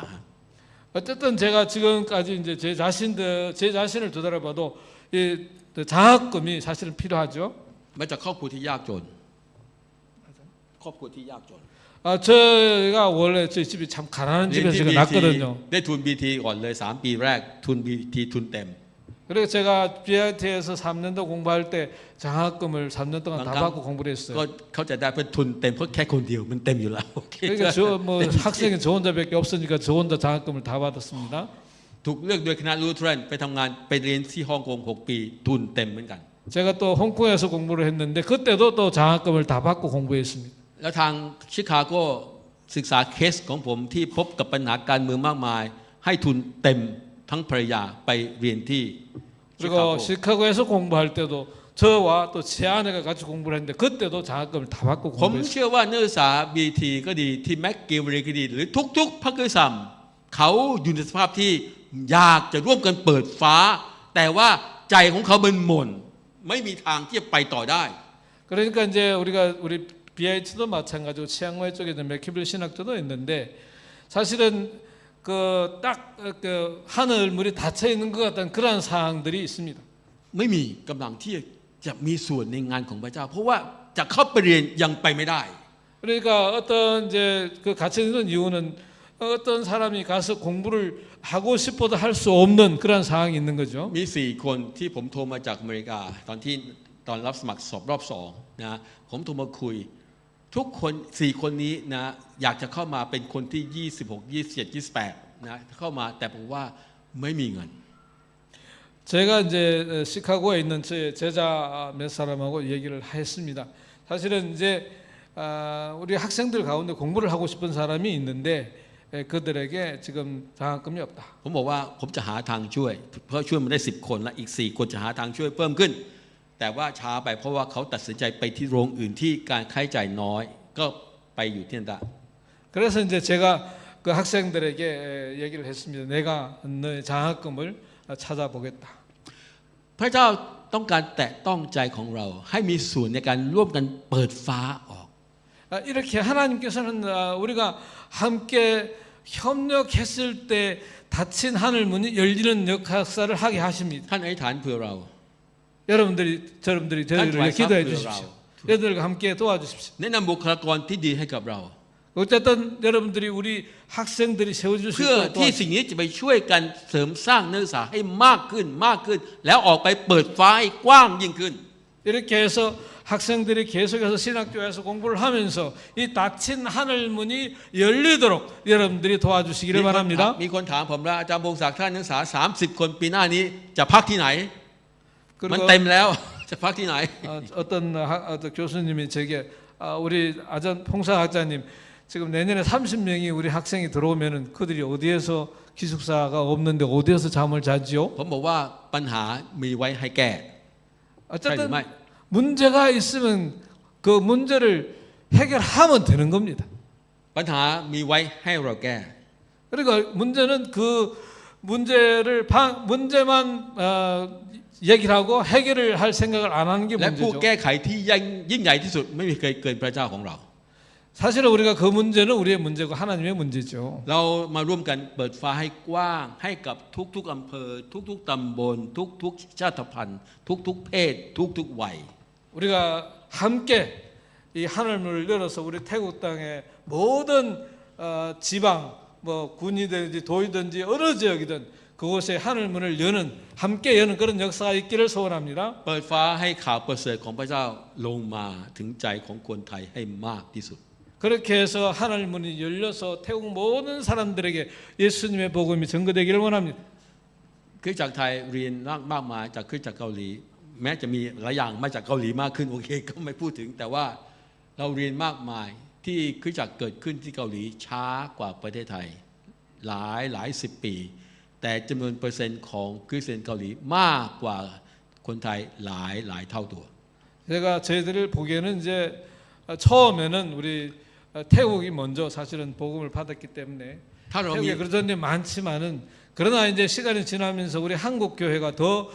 [SPEAKER 2] 어쨌든 제가 지금까지 이제 제 자신을 되돌아봐도 이 장학금이 사실은 필요하죠.
[SPEAKER 3] มาจากครอบครัวที่ยากจนครอบครัวที่ยากจน
[SPEAKER 2] 제가 원래 저희 집이 참 가난한
[SPEAKER 3] เรียน
[SPEAKER 2] 집에서
[SPEAKER 3] ที่
[SPEAKER 2] 제가
[SPEAKER 3] BT
[SPEAKER 2] 났거든요.
[SPEAKER 3] ได้ทุน BT ก่อนเลย3 ปีแรกทุน BT ทุนเต็ม
[SPEAKER 2] 그래서 제가 BIT에서 3년도 공부할 때 장학금을 3년 동안 다
[SPEAKER 3] 반감.
[SPEAKER 2] 받고 공부를
[SPEAKER 3] ก็
[SPEAKER 2] 했어요.
[SPEAKER 3] เขาจะได้เพื่อทุนเต็มเพราะแค่คนเดียวมันเต็มอยู่แล้วโอเค
[SPEAKER 2] 그러니까 저 뭐 학생이 저 혼자밖에 없으니까 저 혼자 장학금을 다 받았습니다.
[SPEAKER 3] ถูกเลือกโดยคณะลูเทเรนไปทำงานไปเรียนที่ฮ่องกง6 ปีทุนเต็มเหมือนกัน
[SPEAKER 2] 제가 또 홍콩에서 공부를 했는데 그때도 또 장학금을 다 받고 공부했습니다.
[SPEAKER 3] แล้วทางชิคาโกศึกษาเคสของผมที่พบกับปัญหาการเมืองมากมาย ให้ทุนเต็มทั้งภรรยาไปเรียนที่ชิคา
[SPEAKER 2] 그리고
[SPEAKER 3] โก
[SPEAKER 2] 시카고에서 공부할 때도 저와 또 제 아내가 같이 공부를 했는데 그때도 장학금을 다 받고
[SPEAKER 3] ผม
[SPEAKER 2] 공부했어요.
[SPEAKER 3] เชื่อว่านักศึกษา BT ก็ดีที่แม็กกิลเรีก็ดีหรือทุกๆพรรคกิจกรรมเขาอยู่ในสภาพที่อยากจะร่วมกันเปิดฟ้า แต่ว่าใจของเขาเป็นหม่นไม่มีทางที่จะไปต่อได้
[SPEAKER 2] 그러니까 이제 우리 BIT도 마찬가지고 치앙마이 쪽에 맥키빌 신학교도 있는데 사실은 그 딱 그 하늘 물이 닫혀 있는 것 같은 그런 상황들이 있습니다.
[SPEAKER 3] ไม่มีกำลังที่จะมีส่วนในงานของพระเจ้า เพราะว่าจะเข้าไปเรียนยังไปไม่ได้
[SPEAKER 2] 그러니까 어떤 이제 그 갇혀 있는 이유는 어떤 사람이 가서 공부를 하고 싶어도 할 수 없는 그런 상황이 있는 거죠.
[SPEAKER 3] มี4 คนที่ผมโทรมาจากอเมริกาตอนรับสมัครสอบรอบ2นะผมโทรมาคุยทุกคน4 คนนี้นะอยากจะเข้ามาเป็นคนที่ 26, 27, 28นะเข้ามาแต่ผมว่าไม่มีเงิน
[SPEAKER 2] 제가 이제 시카고에 있는 제 제자 몇 사람하고 얘기를 했습니다. 사실은 이제 우리 학생들 가운데 공부를 하고 싶은 사람이 있는데 그들에게 지금 장학금이 없다.
[SPEAKER 3] ผมบอกว่าผมจะหาทางช่วยเพราะช่วยมาได้10 คนและอีก4 คนจะหาทางช่วยเพิ่มขึ้น แต่ว่าช้าไปเพราะว่าเขาตัดสินใจไปที่โรงอื่นที่การค่าใช้จ่ายน้อยก็ไปอยู่ที่นั่นได้
[SPEAKER 2] 그래서 이제 제가 그 학생들에게 얘기를 했습니다. 내가 너의 장학금을 찾아보겠다.
[SPEAKER 3] พระเจ้าต้องการแตะต้องใจของเราให้มีส่วนในการร่วมกันเปิดฟ้าออก
[SPEAKER 2] 이렇게 하나님께서는 우리가 함께 협력했을 때 닫힌 하늘 문이 열리는 역사를 하게 하십니다.
[SPEAKER 3] ท่านอธิษฐานเพื่อเรา
[SPEAKER 2] 여러분들이 저희를
[SPEAKER 3] 하나님
[SPEAKER 2] 기도해
[SPEAKER 3] 그
[SPEAKER 2] 주십시오. 여러분들과 함께 도와주십시오.
[SPEAKER 3] แนะนำบุคลากรที่ดีให้กับเรา
[SPEAKER 2] 어쨌든 여러분들이 우리 학생들이 세워줄 수
[SPEAKER 3] เพื่อ
[SPEAKER 2] 있도록
[SPEAKER 3] ที่
[SPEAKER 2] 도와주십시오.
[SPEAKER 3] สิ่งนี้จะไปช่วยกันเสริมสร้างนักศึกษาให้มากขึ้น แล้วออกไปเปิดฟ้าให้กว้างยิ่งขึ้น
[SPEAKER 2] 이렇게 해서 학생들이 계속해서 신학교에서 공부를 하면서 이 닫힌 하늘 문이 열리도록 여러분들이 도와주시기를 바랍니다.
[SPEAKER 3] มีคนถามผมแล้วอาจารย์พงศักดิ์ท่านนักศึกษา30 คนปีหน้านี้จะพักที่ไหน มัน
[SPEAKER 2] 그리고
[SPEAKER 3] เต็มแล้วจะพักที่ไหน
[SPEAKER 2] 어떤 교수님이 제게 우리 홍사학자님 지금 내년에 30명이 우리 학생이 들어오면은 그들이 어디에서 기숙사가 없는데 어디에서 잠을 자지요?
[SPEAKER 3] ผมบอกว่าปัญหามีไว้ให้แก้
[SPEAKER 2] 어쨌든
[SPEAKER 3] 정말.
[SPEAKER 2] 문제가 있으면 그 문제를 해결하면 되는 겁니다.
[SPEAKER 3] ปัญหามีไว้ให้เราแก้
[SPEAKER 2] 그러니까 문제는 그 문제만 얘기를 하고 해결을 할 생각을 안 하는 게
[SPEAKER 3] และผู้
[SPEAKER 2] 문제죠.
[SPEAKER 3] แก้ไขที่ยิ่งใหญ่ที่สุดไม่มีใครเกินพระเจ้าของเรา
[SPEAKER 2] 사실은 우리가 그 문제는 우리의 문제고 하나님의 문제죠.
[SPEAKER 3] เรามาร่วมกันเปิดฟ้าให้กว้างให้กับทุกๆอำเภอทุกๆตำบลทุกๆชาติพันธุ์ทุกๆเพศทุกๆวัย
[SPEAKER 2] 우리가 함께 이 하늘문을 열어서 우리 태국 땅의 모든 지방 뭐 군이든지 도이든지 어느 지역이든 그곳에 하늘 문을 여는 함께 여는 그런 역사가 있기를 소원합니다.
[SPEAKER 3] เปิดฟ้าให้ข่าวประเสริฐของพระเจ้าลงมาถึงใจของคนไทยให้มากที่สุด
[SPEAKER 2] 그렇게 해서 하늘 문이 열려서 태국 모든 사람들에게 예수님의 복음이 전거되기를 원합니다.
[SPEAKER 3] คริสตจักรไทยเรียนมากมายจากคริสตจักรเกาหลีแม้จะมีหลายอย่างมาจากเกาหลีมากขึ้นโอเคก็ไม่พูดถึงแต่ว่าเราเรียนมากมายที่คริสตจักรเกิดขึ้นที่เกาหลีช้ากว่าประเทศไทยหลายสิบปีแต่จำนวนเปอร์เซ็นต์ของคริสเตียนเกาหลีมากกว่าคนไทยหลายเท่าตัว
[SPEAKER 2] 제가 저희들을 보기에는 이제 처음에는 우리 태국이 먼저 사실은 복음을 받았기 때문에
[SPEAKER 3] ถ้าเรามี
[SPEAKER 2] 태국에 그런 데 많지만은 그러나 이제 시간이 지나면서 우리 한국 교회가 더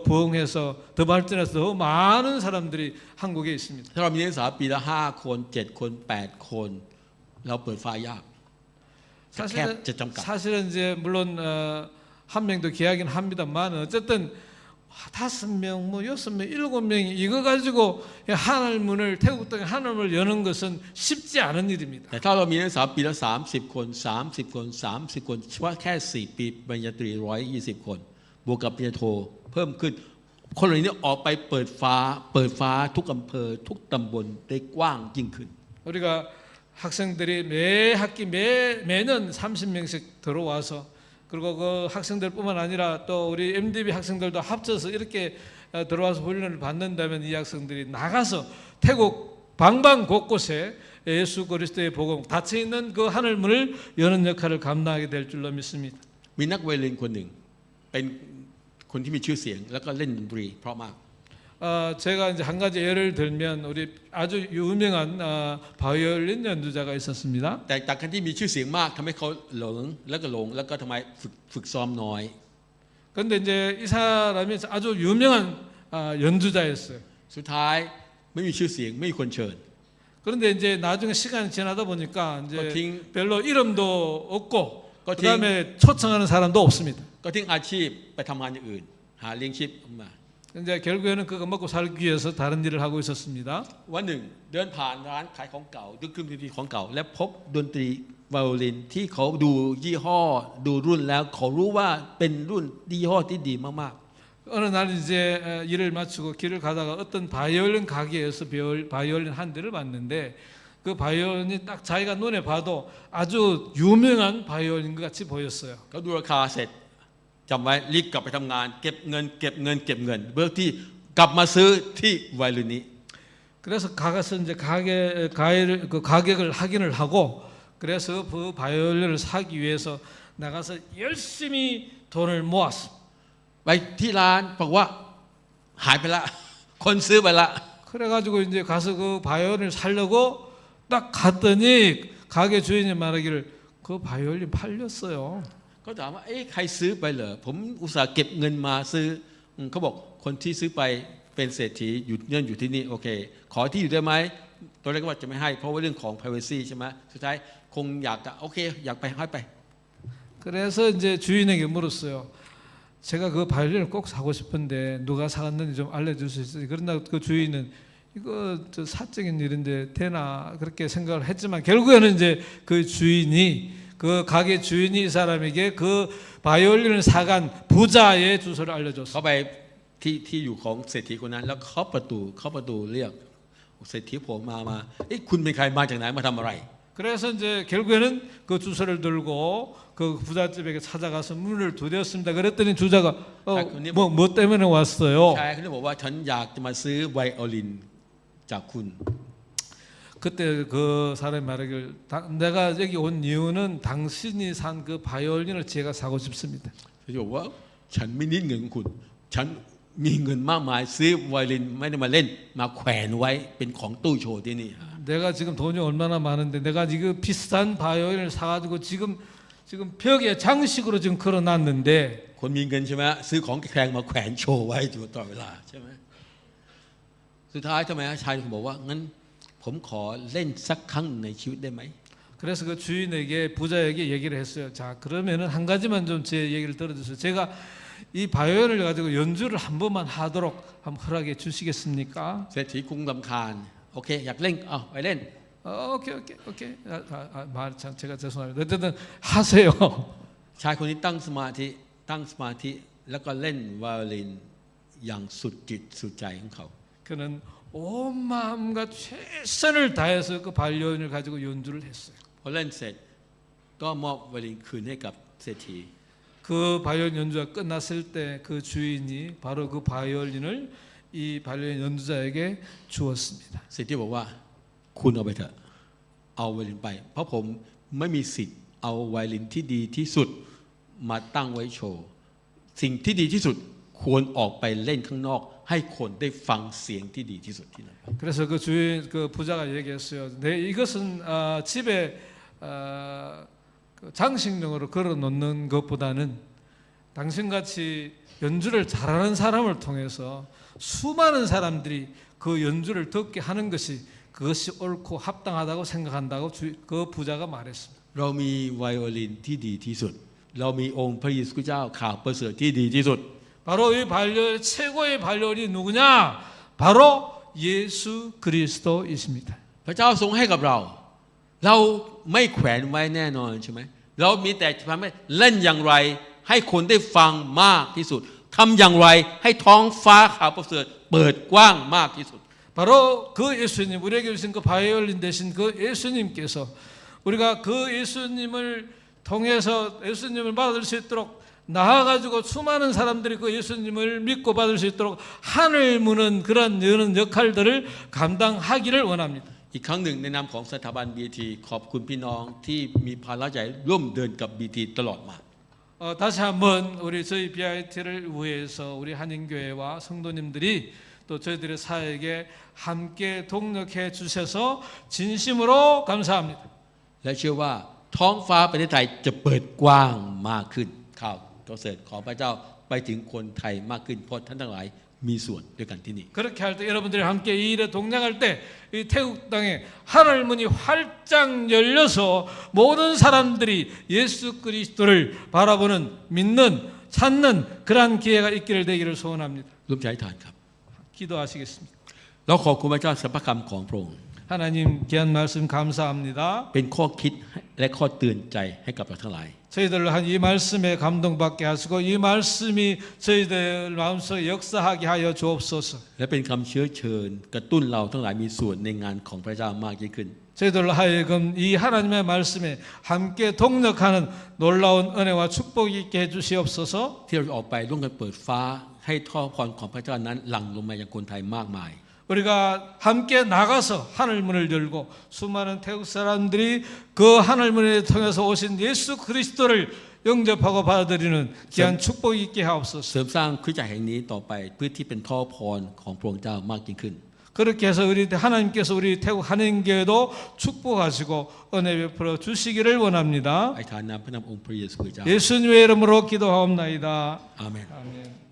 [SPEAKER 2] 부흥해서 더 발전해서 더 많은 사람들이 한국에 있습니다.
[SPEAKER 3] ถ้าเรามีนักศึกษาปีละ5 คน7 คน8 คนเราเปิดฟ้ายาก
[SPEAKER 2] 사실은 이제 물론 한 명도 귀하긴 합니다만 어쨌든 5명, 뭐 6명, 7명이 이거 가지고 하늘 문을 태국 땅에 하늘 문을 여는 것은 쉽지 않은 일입니다.
[SPEAKER 3] แต่ถ้าเรามีนักศึกษาปีละ30 คน30 คน30 คนเฉพาะแค่4 ปีปริญญาตรี120 คนบวกกับปริญญาโทเพิ่มขึ้นคนเหล่านี้ออกไปเปิดฟ้าทุกอำเภอทุกตำบลได้กว้างยิ่งขึ้น
[SPEAKER 2] 우리가 학생들이 매 학기 매년 30명씩 들어와서 그리고 그 학생들뿐만 아니라 또 우리 MDB 학생들도 합쳐서 이렇게 들어와서 훈련을 받는다면 이 학생들이 나가서 태국 방방 곳곳에 예수 그리스도의 복음 닫혀 있는 그 하늘 문을 여는 역할을 감당하게 될 줄로 믿습니다.
[SPEAKER 3] มีนักไวโอลินคนหนึ่งเป็นคนที่มีชื่อเสียงแล้วก็เล่นดนตรีเพราะมาก
[SPEAKER 2] 제가 이제 한 가지 예를 들면 우리 아주 유명한 바이올린 연주자가 있었습니다.
[SPEAKER 3] แต่จากการที่มีชื่อเสียงมากทำให้เขาหลงแล้วก็ทำไมฝึกซ้อมน้อย
[SPEAKER 2] 그런데 이제 이 사람이 아주 유명한 연주자였어요.
[SPEAKER 3] สุดท้ายไม่มีชื่อเสียงไม่มีคนเชิญ
[SPEAKER 2] 그런데 이제 나중에 시간이 지나다 보니까 이제
[SPEAKER 3] 거팅.
[SPEAKER 2] 별로 이름도 없고
[SPEAKER 3] 거팅.
[SPEAKER 2] 그다음에 초청하는 사람도 없습니다.
[SPEAKER 3] ก็ทิ้งอาชีพไปทำงานอย่างอื่นหาเลี้ยงชีพมา
[SPEAKER 2] 이제 결국에는 그거 먹고 살기 위해서 다른 일을 하고 있었습니다.
[SPEAKER 3] วันหนึ่งเดินผ่านร้านขายของเก่าดูเครื่องดนตรีของเก่าและพบดนตรีไวโอลินที่เขาดูยี่ห้อดูรุ่นแล้วเขารู้ว่าเป็นรุ่นยี่ห้อที่ดีมาก
[SPEAKER 2] 어느 날 이제 일을 마치고 길을 가다가 어떤 바이올린 가게에서 바이올린 한 대를 봤는데 그 바이올린이 딱 자기가 눈에 봐도 아주 유명한 바이올린 것 같이 보였어요.
[SPEAKER 3] ๆเขาดูราคาเสร็จจำไว้รีบกลับไปทำงานเก็บเงินเพื่อที่กลับมาซื้อที่ไวโอลินนี้
[SPEAKER 2] 그래서 가서 이제 그 가격을 확인을 하고 그래서 그 바이올린을 사기 위해서 나가서 열심히 돈을 모았어.
[SPEAKER 3] ไปที่ร้านบอกว่าหายไปละ คนซื้อไปละ
[SPEAKER 2] 그래가지고 이제 가서 그 바이올린을 사려고 딱 갔더니 가게 주인이 말하기를 그 바이올린 팔렸어요.
[SPEAKER 3] ก็ถามว่าเอ๊ะใครซื้อไปเหรอผมอุตส่าห์เก็บเงินมาซื้อเขาบอกคนที่ซื้อไปเป็นเศรษฐีอยู่เนื่องอยู่ที่นี่โอเคขอที่อยู่ได้ไหมตอนแรกก็ว่าจะไม่ให้เพราะว่าเรื่องของ privacy ใช่ไหมสุดท้ายคงอยากจะโอเคอยากไปให้ไป
[SPEAKER 2] 그래서 이제 주인에게 물었어요. 제가 그 바이올린을 꼭 사고 싶은데 누가 사갔는지 좀 알려줄 수 있어요? 그러나 그 주인은 이거 저 사적인 일인데 되나 그렇게 생각을 했지만 결국에는 이제 그 주인이 그 가게 주인이 이 사람에게 그 바이올린을 사간 부자의 주소를
[SPEAKER 3] เขา
[SPEAKER 2] 알려줬어.
[SPEAKER 3] ไปที่อยู่ของเศรษฐีคนนั้นแล้วเคาะประตูเรียกเศรษฐีผมมาเอ๊ะคุณเป็นใครมาจากไหนมาทำอะไร
[SPEAKER 2] 그래서 이제 결국에는 그 주소를 들고 그 부잣집에게 찾아가서 문을 두드렸습니다. 그랬더니 주자가 뭐 때문에 왔어요?
[SPEAKER 3] ชายเขาเลยบอกว่าฉันอยากจะมาซื้อไวโอลินจากคุณ
[SPEAKER 2] 그때 그 사람이 말하길 내가 여기 온 이유는 당신이 산 그 바이올린을 제가 사고 싶습니다.
[SPEAKER 3] เขาบอกว่าฉันไม่นิดเงินของคุณฉันมีเงินมากมายซื้อไวโอลินไม่ได้มาเล่นมาแขวนไว้เป็นของตู้โชว์ที่นี่
[SPEAKER 2] 내가 지금 돈이 얼마나 많은데 내가 지금 비싼 바이올린을 사가지고 지금 벽에 장식으로 지금 걸어놨는데
[SPEAKER 3] คนมีเงินใช่ไหมซื้อของแพงมาแขวนโชว์ไว้อยู่ตลอดเวลาใช่ไหมสุดท้ายทำไมชายถึงบอกว่างั้นผมขอเล่นสักครั้งในชีวิตได้ไหม
[SPEAKER 2] 그래서 그 주인에게 부자에게 얘기를 했어요. 자 그러면은 한 가지만 좀 제 얘기를 들어주세요. 제가 이 바이올린을 가지고 연주를 한 번만 하도록 한번 허락해 주시겠습니까?
[SPEAKER 3] เศรษฐีคงรำคาญโอเคอยากเล่นเอาไปเล่น
[SPEAKER 2] 오케이. 말 참 제가 죄송합니다. 어쨌든 하세요.
[SPEAKER 3] ชายคนนี้ตั้งสมาธิ ตั้งสมาธิแล้วก็เล่นไวโอลินอย่างสุดจิตสุดใจของเขา
[SPEAKER 2] 그는 온 마음과 최선을 다해서 그 바이올린을 가지고 연주를 했어요.
[SPEAKER 3] พอเล่นเสร็จก็มอบไวโอลินคืนให้กับเศรษฐี
[SPEAKER 2] 그 바이올린 연주가 끝났을 때 그 주인이 바로 그 바이올린을 이 바이올린 연주자에게 주었습니다.
[SPEAKER 3] เศรษฐีบอกว่าคุณเอาไปเถอะเอาไวโอลินไป เพราะผมไม่มีสิทธิ์เอาไวโอลินที่ดีที่สุดมาตั้งไว้โชว์สิ่งที่ดีที่สุดควรออกไปเล่นข้างนอกให้คนได้ฟังเสียงที่ดีที่สุดที่นั่น
[SPEAKER 2] 그래서 그 주인 그 부자가 얘기했어요. 네, 이것은 집에 그 장식용으로 걸어놓는 것보다는 당신같이 연주를 잘하는 사람을 통해서 수많은 사람들이 그 연주를 듣게 하는 것이 그것이 옳고 합당하다고 생각한다고 그 부자가 말했습니다.
[SPEAKER 3] เรามีไวโอลินที่ดีที่สุดเรามีองค์พระเยซูคริสต์เจ้าข่าวประเสริฐที่ดีที่สุด
[SPEAKER 2] 바로 이 바이올린 최고의 바이올린이 누구냐? 바로 예수 그리스도이십니다.
[SPEAKER 3] พระเจ้าทรงให้กับเราเราไม่แขวนไว้แน่นอนใช่ไหมเรามีแต่ทำให้เล่นอย่างไรให้คนได้ฟังมากที่สุดทำอย่างไรให้ท้องฟ้าข่าวประเสริฐเปิดกว้างมากที่สุด
[SPEAKER 2] 바로 그 예수님 우리에게 주신 그 바이올린 대신 그 예수님께서 우리가 그 예수님을 통해서 예수님을 받을 수 있도록 나아가지고 수많은 사람들이 그 예수님을 믿고 받을 수 있도록 하늘 무는 그런 여는 역할들을 감당하기를 원합니다.
[SPEAKER 3] อีกครั้งหนึ่งในนามของสถาบัน BT ขอบคุณพี่น้องที่มีภาระใหญ่ร่วมเดินกับ BT ตลอดมา
[SPEAKER 2] 다시 한번 우리 저희 BIT를 위해서 우리 한인교회와 성도님들이 또 저희들의 사역에 함께 동력해 주셔서 진심으로 감사합니다.
[SPEAKER 3] และเชื่อว่าท้องฟ้าประเทศไทยจะเปิดกว้างมากขึ้นข่าวประเสริฐของพระเจ้าไปถึงคนไทยมากขึ้นเพราะท่านทั้งหลายมีส่วนด้วยกันที่นี่
[SPEAKER 2] 그렇게 할 때 여러분들이 함께 이 일에 동력할 때 이 태국 땅에 하늘 문이 활짝 열려서 모든 사람들이 예수 그리스도를 바라보는 믿는 찾는 그러한 기회가 있기를 되기를 소원합니다.
[SPEAKER 3] ร่วมใจทานครับ
[SPEAKER 2] 기도하시겠습니다.
[SPEAKER 3] เราขอบคุณพระเจ้าสรรพคำของพระองค์
[SPEAKER 2] 하나님 귀한 말씀 감사합니다.
[SPEAKER 3] เป็นข้อคิดและข้อเตือนใจให้กับเราทั้งหลาย
[SPEAKER 2] 저희들을 한 이 말씀에 감동받게 하시고 이 말씀이 저희들 마음속에 역사하게 하여 주옵소서.
[SPEAKER 3] และเป็นคำเชื้อเชิญกระตุ้นเราทั้งหลายมีส่วนในงานของพระเจ้ามากยิ่งขึ้น
[SPEAKER 2] 저희들로 하여금 이 하나님의 말씀에 함께 동력하는 놀라운 은혜와 축복이 있게 해주시옵소서.
[SPEAKER 3] ที่เราออกไปร่วมกันเปิดฟ้าให้ท่อพรของพระเจ้านั้นหลั่งลงมายังคนไทยมากมาย
[SPEAKER 2] 우리가 함께 나가서 하늘 문을 열고 수많은 태국 사람들이 그 하늘 문을 통해서 오신 예수 그리스도를 영접하고 받아들이는 귀한 축복이 있게 하옵소서.
[SPEAKER 3] เสริมสร้างคริสตจักรแห่งนี้ต่อไปเพื่อที่เป็นท่อพรของพระองค์เจ้ามากยิ่งขึ้น
[SPEAKER 2] 그렇게 해서 우리 하나님께서 우리 태국 한인교회도 축복하시고 은혜 베풀어 주시기를 원합니다.
[SPEAKER 3] ไอ้ฐานนามพระนามองค์พระเยซูคริสต์เจ้า
[SPEAKER 2] 예수님의 이름으로 기도하옵나이다.
[SPEAKER 3] อาเมน
[SPEAKER 2] 아멘.